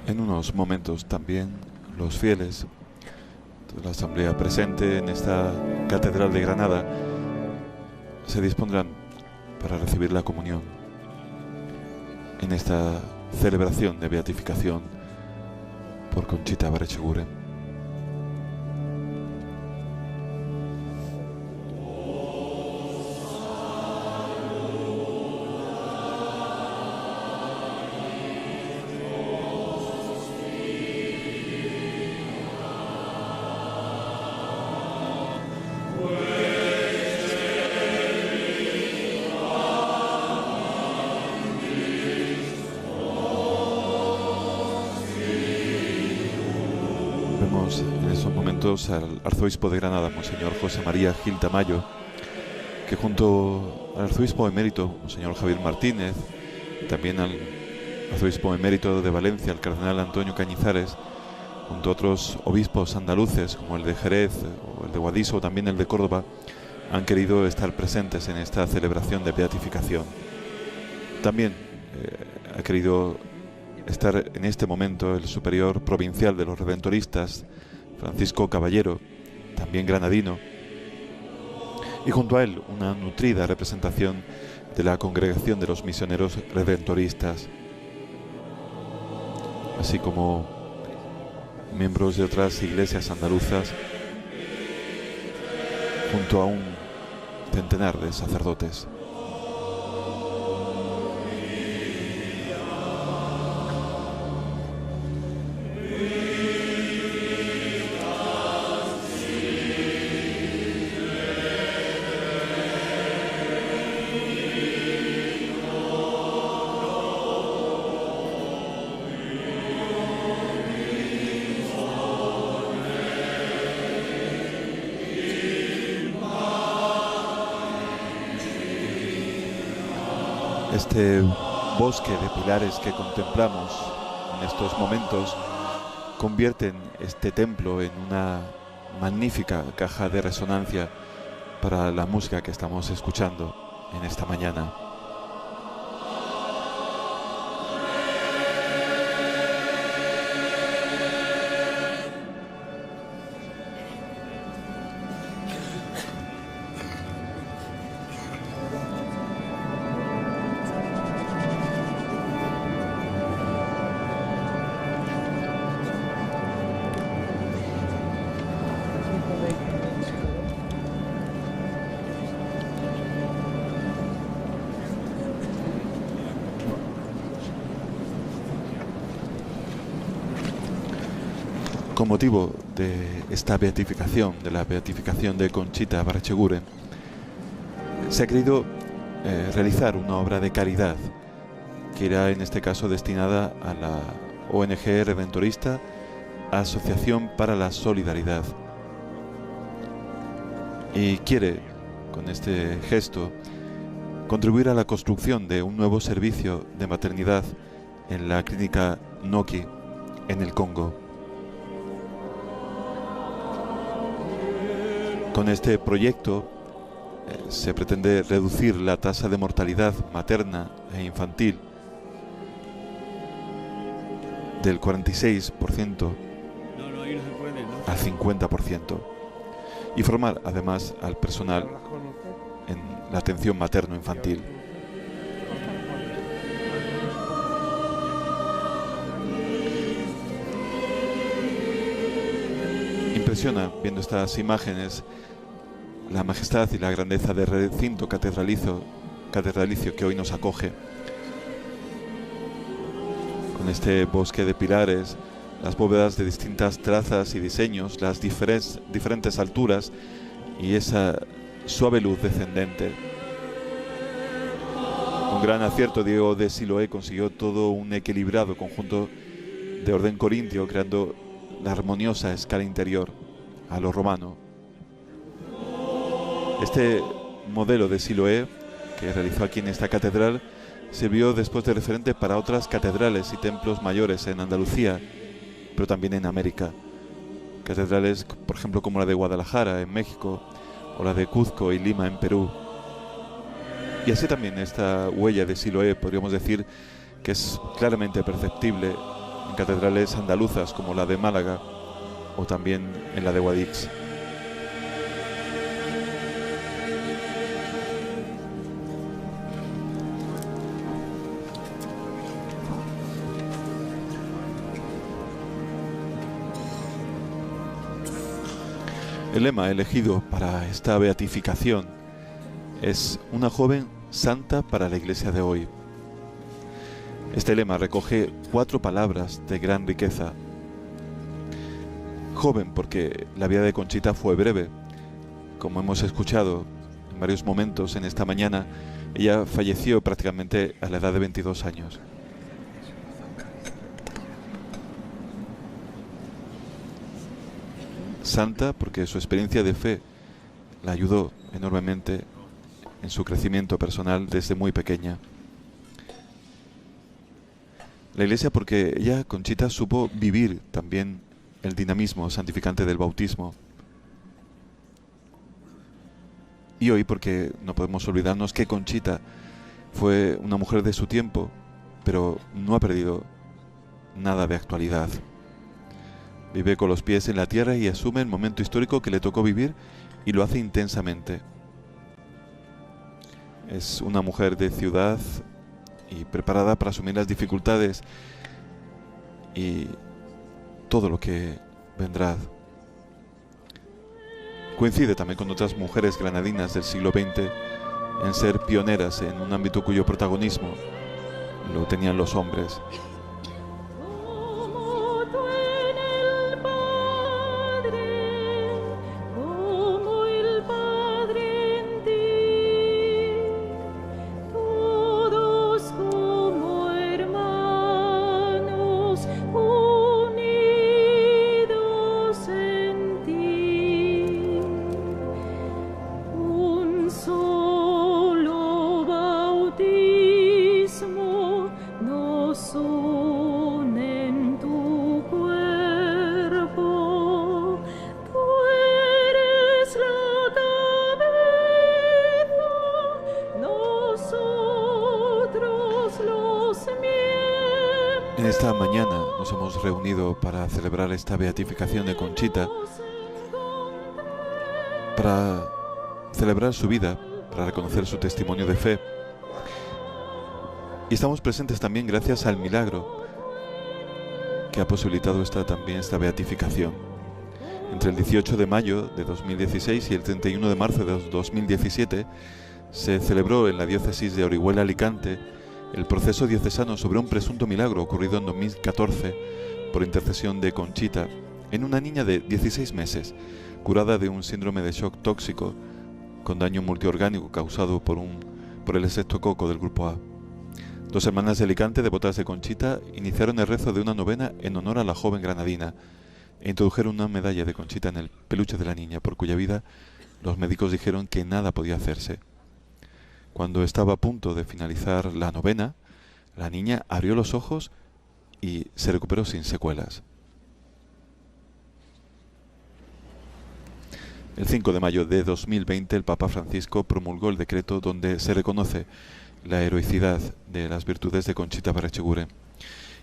En unos momentos también los fieles de la asamblea presente en esta Catedral de Granada se dispondrán para recibir la comunión en esta celebración de beatificación por Conchita Baretxeguren. En estos momentos al arzobispo de Granada, Monseñor José María Gil Tamayo, que junto al arzobispo emérito, Monseñor Javier Martínez, también al arzobispo emérito de Valencia, el cardenal Antonio Cañizares, junto a otros obispos andaluces como el de Jerez o el de Guadix o también el de Córdoba, han querido estar presentes en esta celebración de beatificación. También ha querido estar en este momento el superior provincial de los redentoristas, Francisco Caballero, también granadino, y junto a él una nutrida representación de la Congregación de los Misioneros Redentoristas, así como miembros de otras iglesias andaluzas, junto a un centenar de sacerdotes. Este bosque de pilares que contemplamos en estos momentos convierten este templo en una magnífica caja de resonancia para la música que estamos escuchando en esta mañana. Con motivo de esta beatificación, de la beatificación de Conchita Barrecheguren, se ha querido realizar una obra de caridad que irá en este caso destinada a la ONG redentorista Asociación para la Solidaridad, y quiere con este gesto contribuir a la construcción de un nuevo servicio de maternidad en la clínica Noki en el Congo. Con este proyecto se pretende reducir la tasa de mortalidad materna e infantil del 46% al 50% y formar además al personal en la atención materno-infantil. Impresiona, viendo estas imágenes, la majestad y la grandeza del recinto catedralicio que hoy nos acoge. Con este bosque de pilares, las bóvedas de distintas trazas y diseños, las diferentes alturas y esa suave luz descendente. Con gran acierto, Diego de Siloé consiguió todo un equilibrado conjunto de orden corintio, creando la armoniosa escala interior a lo romano. Este modelo de Siloé, que realizó aquí en esta catedral, sirvió después de referente para otras catedrales y templos mayores en Andalucía, pero también en América. Catedrales, por ejemplo, como la de Guadalajara en México, o la de Cuzco y Lima en Perú. Y así también esta huella de Siloé podríamos decir que es claramente perceptible en catedrales andaluzas como la de Málaga o también en la de Guadix. El lema elegido para esta beatificación es una joven santa para la Iglesia de hoy. Este lema recoge 4 palabras de gran riqueza. Joven porque la vida de Conchita fue breve. Como hemos escuchado en varios momentos en esta mañana, ella falleció prácticamente a la edad de 22 años. Santa porque su experiencia de fe la ayudó enormemente en su crecimiento personal desde muy pequeña. La Iglesia porque ella, Conchita, supo vivir también el dinamismo santificante del bautismo. Y hoy porque no podemos olvidarnos que Conchita fue una mujer de su tiempo, pero no ha perdido nada de actualidad. Vive con los pies en la tierra y asume el momento histórico que le tocó vivir y lo hace intensamente. Es una mujer de ciudad y preparada para asumir las dificultades y todo lo que vendrá. Coincide también con otras mujeres granadinas del siglo XX en ser pioneras en un ámbito cuyo protagonismo lo tenían los hombres. En esta mañana nos hemos reunido para celebrar esta beatificación de Conchita, para celebrar su vida, para reconocer su testimonio de fe. Y estamos presentes también gracias al milagro que ha posibilitado esta beatificación. Entre el 18 de mayo de 2016 y el 31 de marzo de 2017 se celebró en la diócesis de Orihuela, Alicante, el proceso diocesano sobre un presunto milagro ocurrido en 2014 por intercesión de Conchita en una niña de 16 meses, curada de un síndrome de shock tóxico con daño multiorgánico causado por el estreptococo del grupo A. Dos hermanas de Alicante, devotas de Conchita, iniciaron el rezo de una novena en honor a la joven granadina e introdujeron una medalla de Conchita en el peluche de la niña, por cuya vida los médicos dijeron que nada podía hacerse. Cuando estaba a punto de finalizar la novena, la niña abrió los ojos y se recuperó sin secuelas. El 5 de mayo de 2020 el Papa Francisco promulgó el decreto donde se reconoce la heroicidad de las virtudes de Conchita Barrecheguren.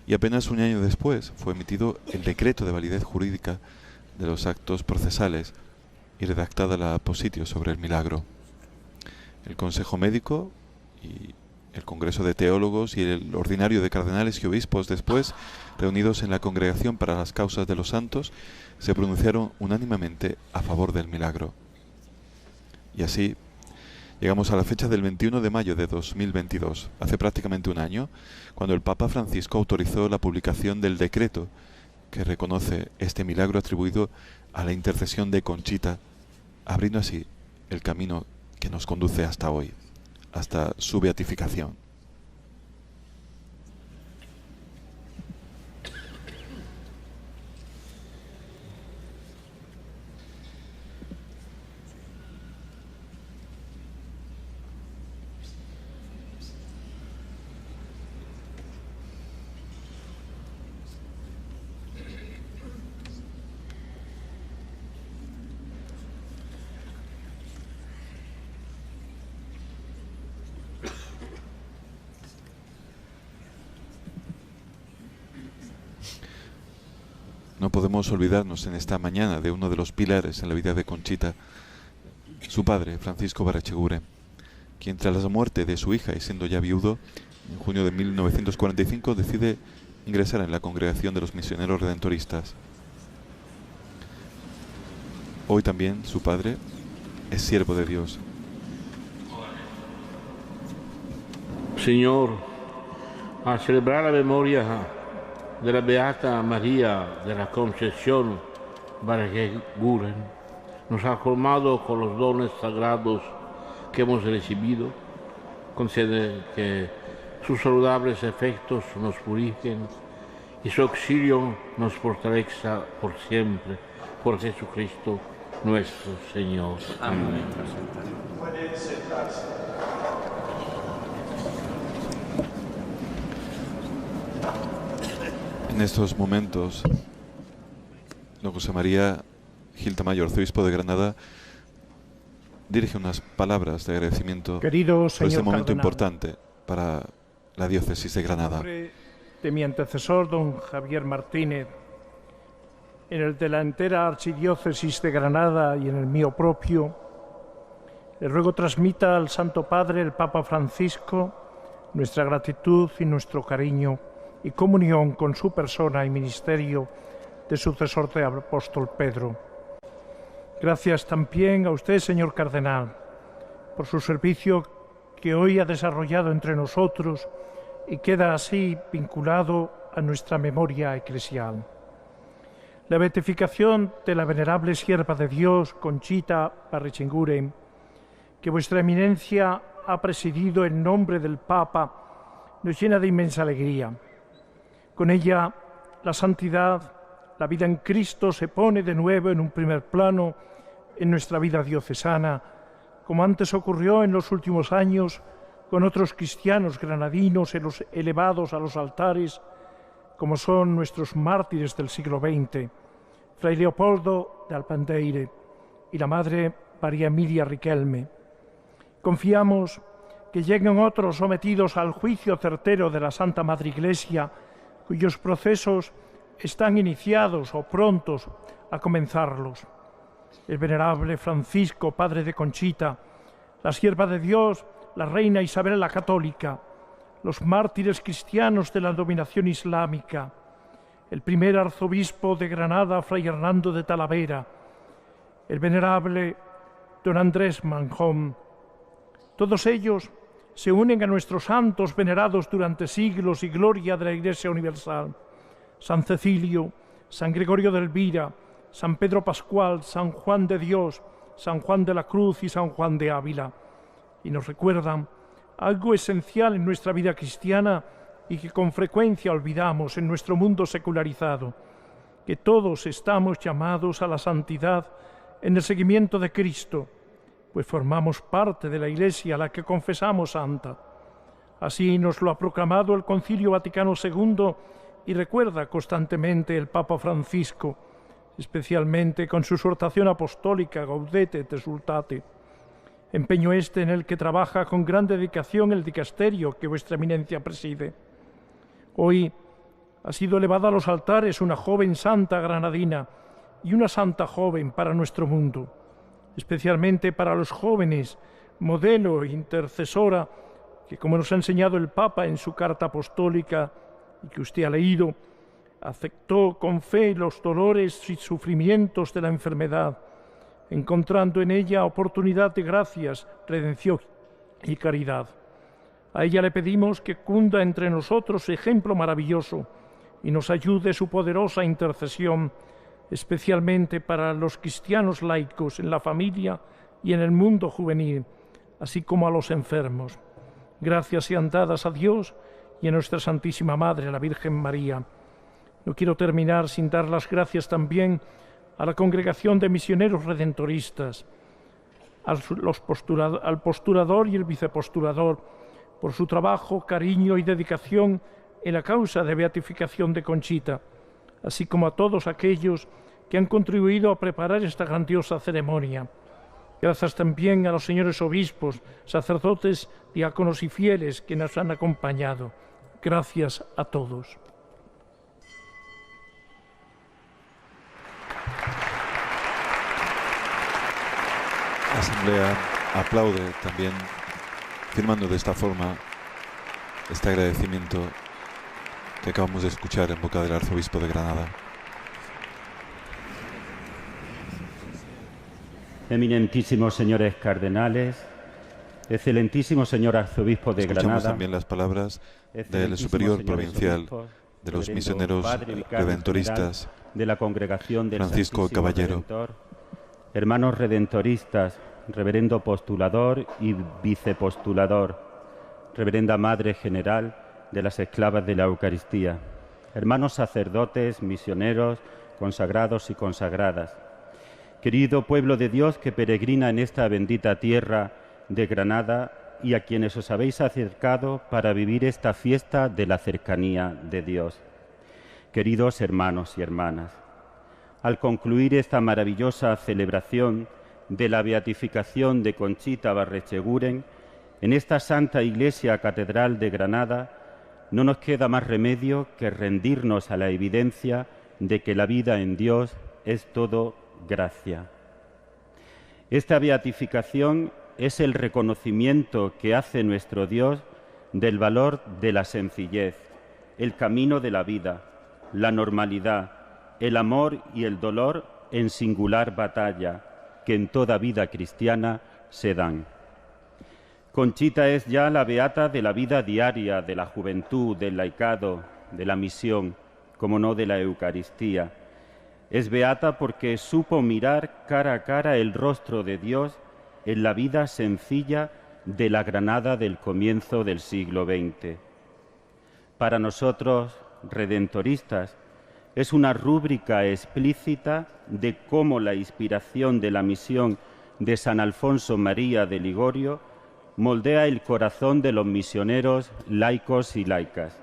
Y apenas un año después fue emitido el decreto de validez jurídica de los actos procesales y redactada la apositio sobre el milagro. El Consejo Médico y el Congreso de Teólogos y el Ordinario de Cardenales y Obispos, después reunidos en la Congregación para las Causas de los Santos, se pronunciaron unánimemente a favor del milagro. Y así llegamos a la fecha del 21 de mayo de 2022, hace prácticamente un año, cuando el Papa Francisco autorizó la publicación del decreto que reconoce este milagro atribuido a la intercesión de Conchita, abriendo así el camino que nos conduce hasta hoy, hasta su beatificación. No podemos olvidarnos en esta mañana de uno de los pilares en la vida de Conchita, su padre, Francisco Barrecheguren, quien tras la muerte de su hija y siendo ya viudo, en junio de 1945 decide ingresar en la Congregación de los Misioneros Redentoristas. Hoy también su padre es siervo de Dios. Señor, al celebrar la memoria de la Beata María de la Concepción Barrecheguren, nos ha colmado con los dones sagrados que hemos recibido. Concede que sus saludables efectos nos purifiquen y su auxilio nos fortalezca por siempre, por Jesucristo nuestro Señor. Amén. Puede sentarse. En estos momentos, don José María Gil Tamayo, arzobispo de Granada, dirige unas palabras de agradecimiento Querido por señor este momento cardenal, importante para la diócesis de Granada. En nombre de mi antecesor, don Javier Martínez, en el de la entera archidiócesis de Granada y en el mío propio, le ruego transmita al Santo Padre, el Papa Francisco, nuestra gratitud y nuestro cariño y comunión con su persona y ministerio de sucesor del apóstol Pedro. Gracias también a usted, señor cardenal, por su servicio que hoy ha desarrollado entre nosotros y queda así vinculado a nuestra memoria eclesial. La beatificación de la venerable sierva de Dios, Conchita Barrechingure, que vuestra eminencia ha presidido en nombre del Papa, nos llena de inmensa alegría. Con ella, la santidad, la vida en Cristo se pone de nuevo en un primer plano en nuestra vida diocesana, como antes ocurrió en los últimos años con otros cristianos granadinos elevados a los altares, como son nuestros mártires del siglo XX, Fray Leopoldo de Alpandeire y la Madre María Emilia Riquelme. Confiamos que lleguen otros sometidos al juicio certero de la Santa Madre Iglesia, cuyos procesos están iniciados o prontos a comenzarlos. El venerable Francisco, padre de Conchita, la sierva de Dios, la reina Isabel la Católica, los mártires cristianos de la dominación islámica, el primer arzobispo de Granada, Fray Hernando de Talavera, el venerable don Andrés Manjón. Todos ellos se unen a nuestros santos venerados durante siglos y gloria de la Iglesia Universal: San Cecilio, San Gregorio de Elvira, San Pedro Pascual, San Juan de Dios, San Juan de la Cruz y San Juan de Ávila. Y nos recuerdan algo esencial en nuestra vida cristiana y que con frecuencia olvidamos en nuestro mundo secularizado, que todos estamos llamados a la santidad en el seguimiento de Cristo, pues formamos parte de la Iglesia a la que confesamos santa. Así nos lo ha proclamado el Concilio Vaticano II y recuerda constantemente el Papa Francisco, especialmente con su exhortación apostólica Gaudete et Exsultate, empeño este en el que trabaja con gran dedicación el dicasterio que vuestra eminencia preside. Hoy ha sido elevada a los altares una joven santa granadina y una santa joven para nuestro mundo, especialmente para los jóvenes, modelo e intercesora, que como nos ha enseñado el Papa en su carta apostólica y que usted ha leído, aceptó con fe los dolores y sufrimientos de la enfermedad, encontrando en ella oportunidad de gracias, redención y caridad. A ella le pedimos que cunda entre nosotros ejemplo maravilloso y nos ayude su poderosa intercesión, especialmente para los cristianos laicos en la familia y en el mundo juvenil, así como a los enfermos. Gracias sean dadas a Dios y a nuestra Santísima Madre, la Virgen María. No quiero terminar sin dar las gracias también a la Congregación de Misioneros Redentoristas, al postulador y el vicepostulador, por su trabajo, cariño y dedicación en la causa de beatificación de Conchita, así como a todos aquellos que han contribuido a preparar esta grandiosa ceremonia. Gracias también a los señores obispos, sacerdotes, diáconos y fieles que nos han acompañado. Gracias a todos. La Asamblea aplaude también, firmando de esta forma este agradecimiento que acabamos de escuchar en boca del arzobispo de Granada. Eminentísimos señores cardenales, excelentísimo señor arzobispo de Escuchamos Granada, también las palabras del superior provincial de los misioneros redentoristas, de la Congregación del Francisco Santísimo Caballero. Redentor, hermanos redentoristas, reverendo postulador y vicepostulador, reverenda Madre General de las Esclavas de la Eucaristía, hermanos sacerdotes, misioneros, consagrados y consagradas, querido pueblo de Dios que peregrina en esta bendita tierra de Granada y a quienes os habéis acercado para vivir esta fiesta de la cercanía de Dios. Queridos hermanos y hermanas, al concluir esta maravillosa celebración de la beatificación de Conchita Barrecheguren, en esta Santa Iglesia Catedral de Granada, no nos queda más remedio que rendirnos a la evidencia de que la vida en Dios es todo gracia. Esta beatificación es el reconocimiento que hace nuestro Dios del valor de la sencillez, el camino de la vida, la normalidad, el amor y el dolor en singular batalla que en toda vida cristiana se dan. Conchita es ya la beata de la vida diaria, de la juventud, del laicado, de la misión, como no de la Eucaristía. Es beata porque supo mirar cara a cara el rostro de Dios en la vida sencilla de la Granada del comienzo del siglo XX. Para nosotros, redentoristas, es una rúbrica explícita de cómo la inspiración de la misión de San Alfonso María de Ligorio moldea el corazón de los misioneros laicos y laicas.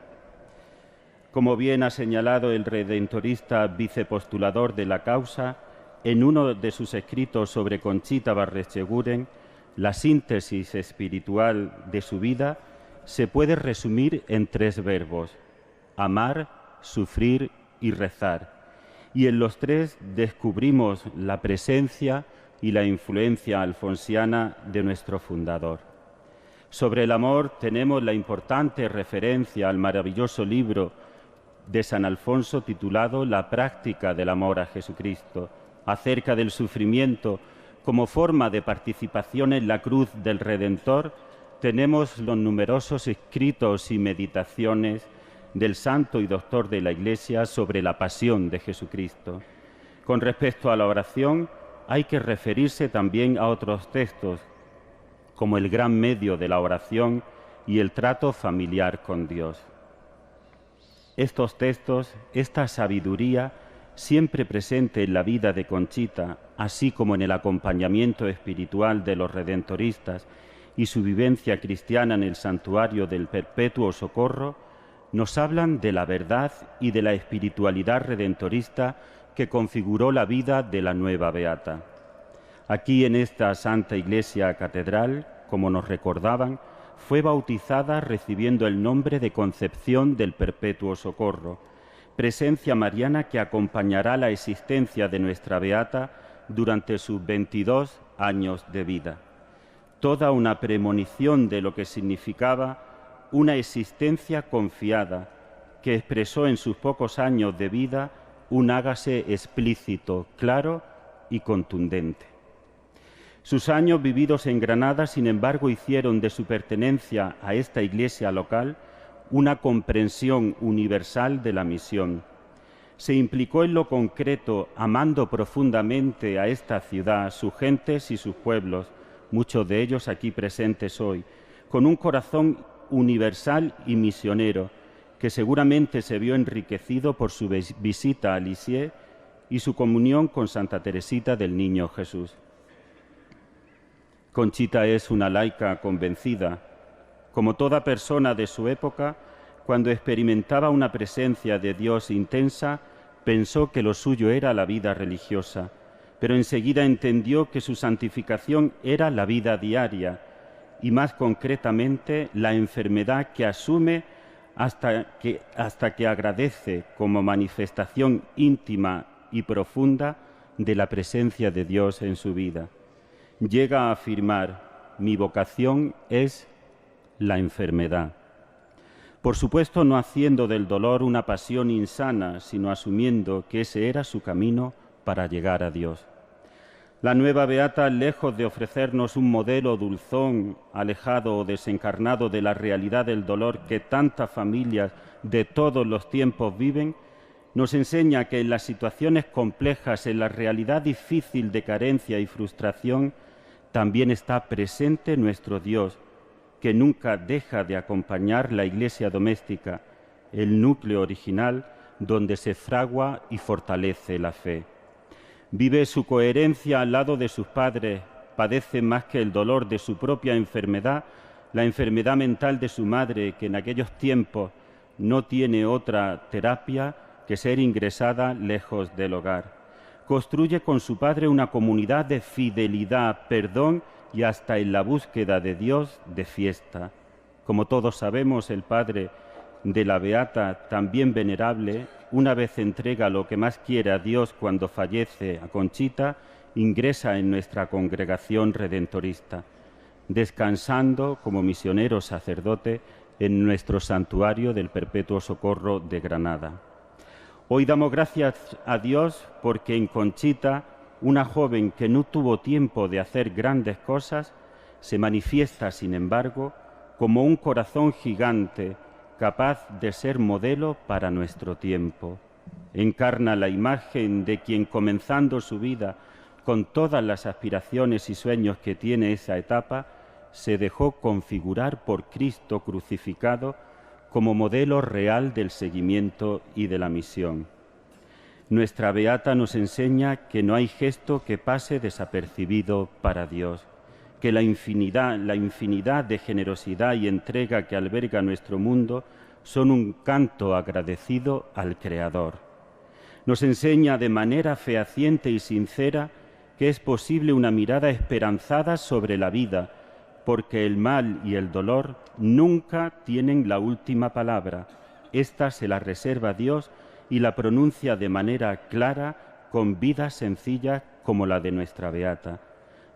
Como bien ha señalado el redentorista vicepostulador de la causa, en uno de sus escritos sobre Conchita Barrecheguren, la síntesis espiritual de su vida se puede resumir en 3 verbos: amar, sufrir y rezar. Y en los 3 descubrimos la presencia y la influencia alfonsiana de nuestro fundador. Sobre el amor tenemos la importante referencia al maravilloso libro de San Alfonso titulado La práctica del amor a Jesucristo, acerca del sufrimiento como forma de participación en la cruz del Redentor. Tenemos los numerosos escritos y meditaciones del santo y doctor de la Iglesia sobre la pasión de Jesucristo. Con respecto a la oración, hay que referirse también a otros textos, como el gran medio de la oración y el trato familiar con Dios. Estos textos, esta sabiduría, siempre presente en la vida de Conchita, así como en el acompañamiento espiritual de los redentoristas y su vivencia cristiana en el santuario del Perpetuo Socorro, nos hablan de la verdad y de la espiritualidad redentorista que configuró la vida de la nueva beata. Aquí en esta Santa Iglesia Catedral, como nos recordaban, fue bautizada recibiendo el nombre de Concepción del Perpetuo Socorro, presencia mariana que acompañará la existencia de nuestra beata durante sus 22 años de vida. Toda una premonición de lo que significaba una existencia confiada que expresó en sus pocos años de vida un hágase explícito, claro y contundente. Sus años vividos en Granada, sin embargo, hicieron de su pertenencia a esta iglesia local una comprensión universal de la misión. Se implicó en lo concreto, amando profundamente a esta ciudad, sus gentes y sus pueblos, muchos de ellos aquí presentes hoy, con un corazón universal y misionero, que seguramente se vio enriquecido por su visita a Lisieux y su comunión con Santa Teresita del Niño Jesús. Conchita es una laica convencida. Como toda persona de su época, cuando experimentaba una presencia de Dios intensa, pensó que lo suyo era la vida religiosa, pero enseguida entendió que su santificación era la vida diaria y más concretamente la enfermedad que asume hasta que agradece como manifestación íntima y profunda de la presencia de Dios en su vida. Llega a afirmar: mi vocación es la enfermedad. Por supuesto, no haciendo del dolor una pasión insana, sino asumiendo que ese era su camino para llegar a Dios. La nueva beata, lejos de ofrecernos un modelo dulzón, alejado o desencarnado de la realidad del dolor que tantas familias de todos los tiempos viven, nos enseña que en las situaciones complejas, en la realidad difícil de carencia y frustración, también está presente nuestro Dios, que nunca deja de acompañar la iglesia doméstica, el núcleo original donde se fragua y fortalece la fe. Vive su coherencia al lado de sus padres, padece más que el dolor de su propia enfermedad, la enfermedad mental de su madre, que en aquellos tiempos no tiene otra terapia que ser ingresada lejos del hogar. Construye con su Padre una comunidad de fidelidad, perdón y hasta en la búsqueda de Dios de fiesta. Como todos sabemos, el Padre de la Beata, también venerable, una vez entrega lo que más quiere a Dios cuando fallece a Conchita, ingresa en nuestra congregación redentorista, descansando como misionero sacerdote en nuestro santuario del Perpetuo Socorro de Granada. Hoy damos gracias a Dios porque en Conchita, una joven que no tuvo tiempo de hacer grandes cosas, se manifiesta, sin embargo, como un corazón gigante capaz de ser modelo para nuestro tiempo. Encarna la imagen de quien, comenzando su vida con todas las aspiraciones y sueños que tiene esa etapa, se dejó configurar por Cristo crucificado como modelo real del seguimiento y de la misión. Nuestra Beata nos enseña que no hay gesto que pase desapercibido para Dios, que la infinidad de generosidad y entrega que alberga nuestro mundo son un canto agradecido al Creador. Nos enseña de manera fehaciente y sincera que es posible una mirada esperanzada sobre la vida, porque el mal y el dolor nunca tienen la última palabra. Esta se la reserva Dios y la pronuncia de manera clara con vidas sencillas como la de nuestra Beata,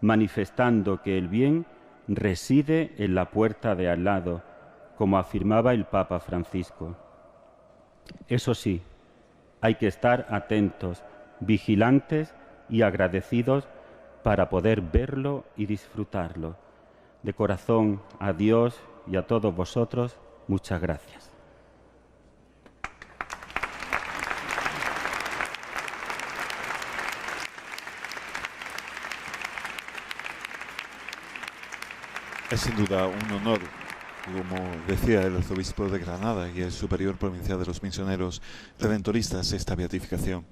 manifestando que el bien reside en la puerta de al lado, como afirmaba el Papa Francisco. Eso sí, hay que estar atentos, vigilantes y agradecidos para poder verlo y disfrutarlo. De corazón, a Dios y a todos vosotros, muchas gracias. Es sin duda un honor, como decía el arzobispo de Granada y el superior provincial de los misioneros redentoristas, esta beatificación.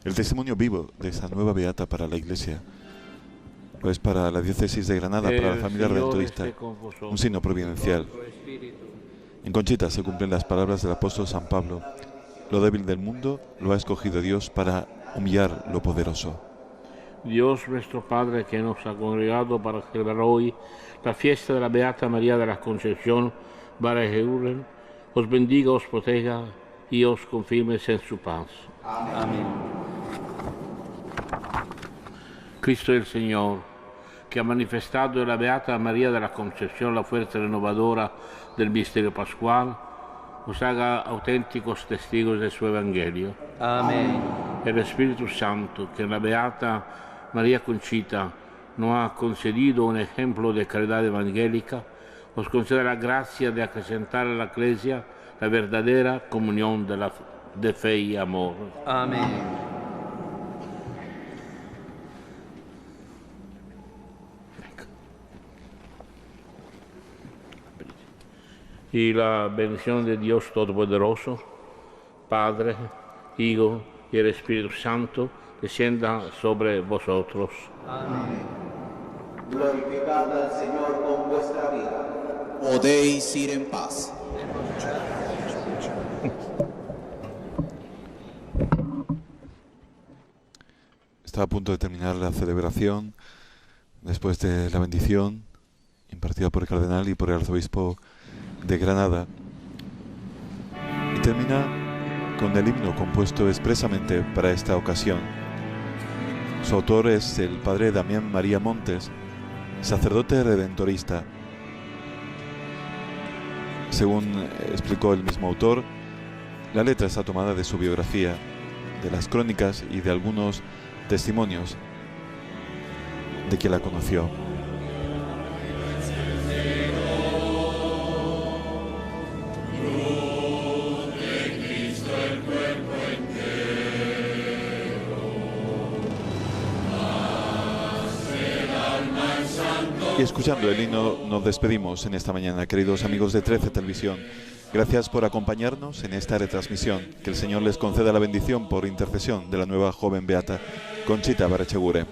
El testimonio vivo de esta nueva beata para la Iglesia, pues para la diócesis de Granada, para la familia redentorista, un signo providencial. En Conchita se cumplen las palabras del apóstol San Pablo: lo débil del mundo lo ha escogido Dios para humillar lo poderoso. Dios nuestro Padre, que nos ha congregado para celebrar hoy la fiesta de la Beata María de la Concepción Barejeguren, os bendiga, os proteja y os confirme en su paz. Amén. Cristo el Señor, que ha manifestado en la Beata María de la Concepción la fuerza renovadora del misterio pascual, os haga auténticos testigos de su Evangelio. Amén. El Espíritu Santo, que en la Beata María Conchita nos ha concedido un ejemplo de caridad evangélica, os conceda la gracia de acrecentar a la Iglesia la verdadera comunión de fe y amor. Amén. Y la bendición de Dios Todopoderoso, Padre, Hijo y el Espíritu Santo, descienda sobre vosotros. Amén. Glorificad al Señor con vuestra vida. Podéis ir en paz. Está a punto de terminar la celebración después de la bendición impartida por el cardenal y por el arzobispo de Granada, y termina con el himno compuesto expresamente para esta ocasión. Su autor es el padre Damián María Montes, sacerdote redentorista. Según explicó el mismo autor, la letra está tomada de su biografía, de las crónicas y de algunos testimonios de quien la conoció. Y escuchando el himno nos despedimos en esta mañana, queridos amigos de 13 Televisión. Gracias por acompañarnos en esta retransmisión. Que el Señor les conceda la bendición por intercesión de la nueva joven beata Conchita Barecheguren.